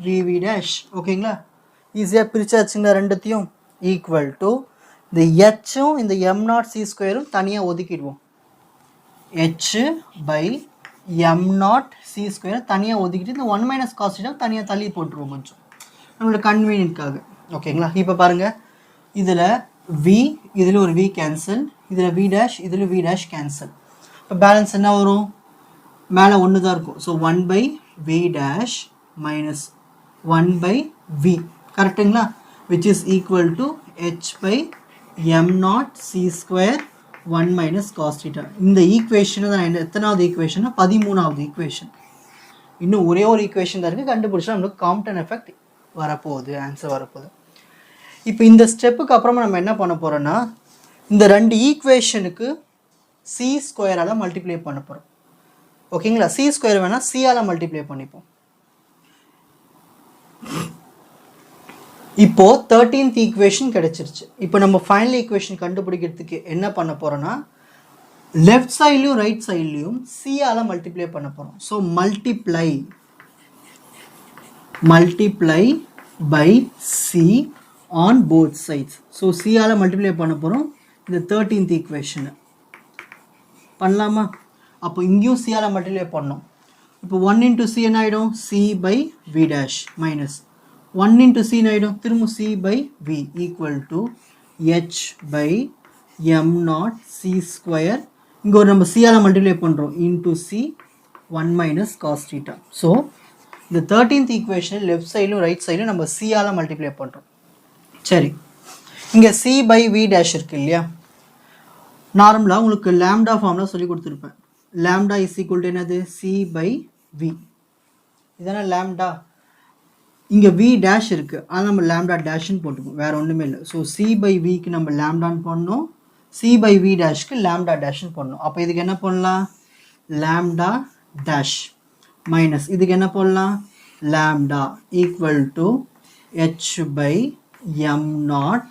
v v dash. ஓகேங்களா, ஈஸியாக பிரிச்சாச்சுங்களா ரெண்டுத்தையும். ஈக்குவல் டு இந்த ஹெச்சும் இந்த m0c² தனியாக ஒதுக்கிடுவோம். h பை m0c² தனியாக ஒதுக்கிட்டு இந்த 1 மைனஸ் cos θ தனியாக தள்ளி போட்டுருவோம் கொஞ்சம் நம்மளோட கன்வீனியன்ட்காக. ஓகேங்களா, இப்போ பாருங்கள், இதில் v, இதில் ஒரு v கேன்சல், இதில் v டேஷ், இதில் v டேஷ் கேன்சல். இப்போ பேலன்ஸ் என்ன வரும்? மேலே 1 தான் இருக்கும். So 1 by v dash minus 1 by v. கரெக்டுங்களா? Which is equal to h by m0c² 1 minus cos θ. இந்த ஈக்குவேஷனை தான் எத்தனாவது ஈக்குவேஷன்னா 13வது ஈக்குவேஷன். இன்னும் ஒரே ஒரு ஈக்குவேஷன் தான் இருக்குது, கண்டுபிடிச்சா நம்மளுக்கு காம்ப்டன் எஃபெக்ட் வரப்போகுது, ஆன்சர் வரப்போகுது. இப்போ இந்த ஸ்டெப்புக்கு அப்புறமா நம்ம என்ன பண்ண போகிறோன்னா இந்த 2 ஈக்குவேஷனுக்கு c² மல்டிப்ளை பண்ண போகிறோம். ஓகேங்களா, c² வேணால் c மல்டிப்ளை பண்ணிப்போம். இப்போது 13th ஈக்குவேஷன் கிடச்சிருச்சு. இப்போ நம்ம ஃபைனல் ஈக்குவேஷன் கண்டுபிடிக்கிறதுக்கு என்ன பண்ண போகிறோன்னா லெஃப்ட் சைட்லையும் ரைட் சைட்லையும் c மல்டிப்ளை பண்ண போகிறோம். So multiply by c on both sides. So c multiply பண்ண போகிறோம் இந்த 13th ஈக்குவேஷனை. பண்ணலாமா? அப்போ இங்கேயும் c மல்டிப்ளை பண்ணோம். இப்போ 1 into c என்ன ஆகிடும்? c by v dash minus 1 into c ஆகிடும், திரும்ப c by v equal to h by m0c². இங்கே ஒரு நம்ம c மல்டிப்ளை பண்ணுறோம் into c 1 minus cos θ. So இந்த 13th ஈக்குவேஷன் லெஃப்ட் சைட்லையும் ரைட் சைட்லையும் நம்ம c மல்டிப்ளை பண்ணுறோம். சரி, இங்கே c பை v டேஷ் இருக்கு இல்லையா? நார்மலாக உங்களுக்கு லேம்டா ஃபார்ம்லாம் சொல்லி கொடுத்துருப்பேன். லேம்டா இஸ் ஈக்குவல் டு என்னது? c by v. இதான லேம்டா. இங்கே v டேஷ் இருக்குது, ஆனால் நம்ம லேம்டா டேஷ்ன்னு போட்டுப்போம், வேறு ஒன்றுமே இல்லை. ஸோ c பை விக்கு நம்ம லேம்டான்னு பண்ணோம், c பை v டேஷ்க்கு லேம்டா டேஷ்ன்னு பண்ணோம். அப்போ இதுக்கு என்ன பண்ணலாம்? லேம்டா டேஷ் மைனஸ் இதுக்கு என்ன பண்ணலாம்? Lambda equal to h by m0.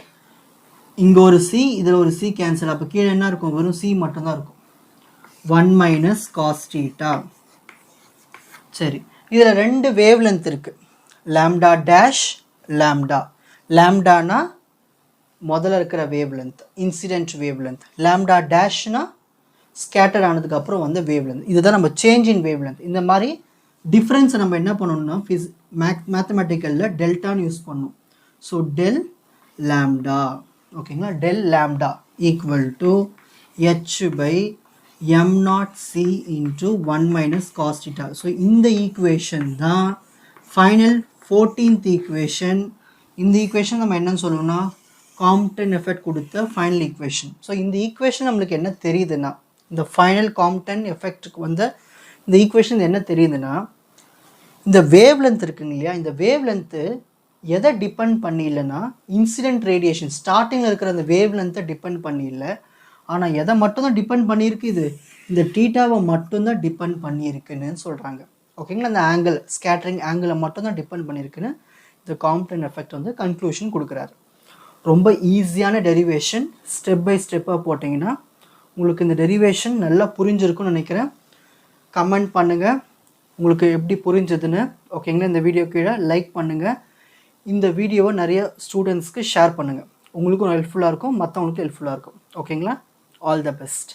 இங்கே ஒரு c, இதில் ஒரு c கேன்சல். அப்போ கீழே என்ன இருக்கும்? வெறும் c மட்டும்தான் இருக்கும். 1 மைனஸ் cos θ. சரி, இதில் 2 வேவ் லென்த் இருக்குது. Lambda dash lambda. லேம்டானா முதல்ல இருக்கிற wavelength, incident wavelength. Lambda டேஷ்னா ஸ்கேட்டர் ஆனதுக்கப்புறம் வந்து வேவ் லென்த். இதுதான் நம்ம சேஞ்ச் இன் வேவ் லென்த். இந்த மாதிரி டிஃப்ரென்ஸை நம்ம என்ன பண்ணணும்னா மேத்தமெட்டிக்கலில் டெல்டான்னு யூஸ் பண்ணணும். So del lambda. ஓகேங்களா, del lambda equal to h by m0c into 1 minus cos θ. So இந்த ஈக்குவேஷன் தான் ஃபைனல் 14th ஈக்குவேஷன். இந்த ஈக்குவேஷன் நம்ம என்னன்னு சொல்லணும்னா காம்ப்டன் எஃபெக்ட் கொடுத்த ஃபைனல் ஈக்குவேஷன். ஸோ இந்த ஈக்குவேஷன் நம்மளுக்கு என்ன தெரியுதுன்னா, இந்த ஃபைனல் காம்ப்டன் எஃபெக்ட்டுக்கு வந்து இந்த ஈக்குவேஷன் என்ன தெரியுதுன்னா, இந்த வேவ் லென்த் இருக்குங்க இல்லையா, இந்த வேவ் லென்த்து எதை டிபெண்ட் பண்ணி இல்லைன்னா இன்சிடென்ட் ரேடியேஷன் ஸ்டார்டிங்கில் இருக்கிற அந்த வேவ் லென்த்தை டிபெண்ட் பண்ணி இல்லை, ஆனால் எதை மட்டும்தான் டிபெண்ட் பண்ணியிருக்கு? இது இந்த டீட்டாவை மட்டும்தான் டிபெண்ட் பண்ணியிருக்குன்னு சொல்கிறாங்க. ஓகேங்களா, அந்த ஆங்கிள் ஸ்கேட்டரிங் ஆங்கிளை மட்டும்தான் டிபெண்ட் பண்ணியிருக்குன்னு இந்த காம்ப்டன் எஃபெக்ட் வந்து கன்க்ளூஷன் கொடுக்குறாரு. ரொம்ப ஈஸியான டெரிவேஷன். ஸ்டெப் பை ஸ்டெப்பாக போட்டிங்கன்னா உங்களுக்கு இந்த டெரிவேஷன் நல்லா புரிஞ்சிருக்குன்னு நினைக்கிறேன். கமெண்ட் பண்ணுங்கள் உங்களுக்கு எப்படி புரிஞ்சதுன்னு. ஓகேங்களா, இந்த வீடியோ கீழே லைக் பண்ணுங்கள். இந்த வீடியோவை நிறைய ஸ்டூடெண்ட்ஸ்க்கு ஷேர் பண்ணுங்கள். உங்களுக்கும் ஹெல்ப்ஃபுல்லாக இருக்கும், மற்றவங்களுக்கும் ஹெல்ப்ஃபுல்லாக இருக்கும். ஓகேங்களா, ஆல் த பெஸ்ட்.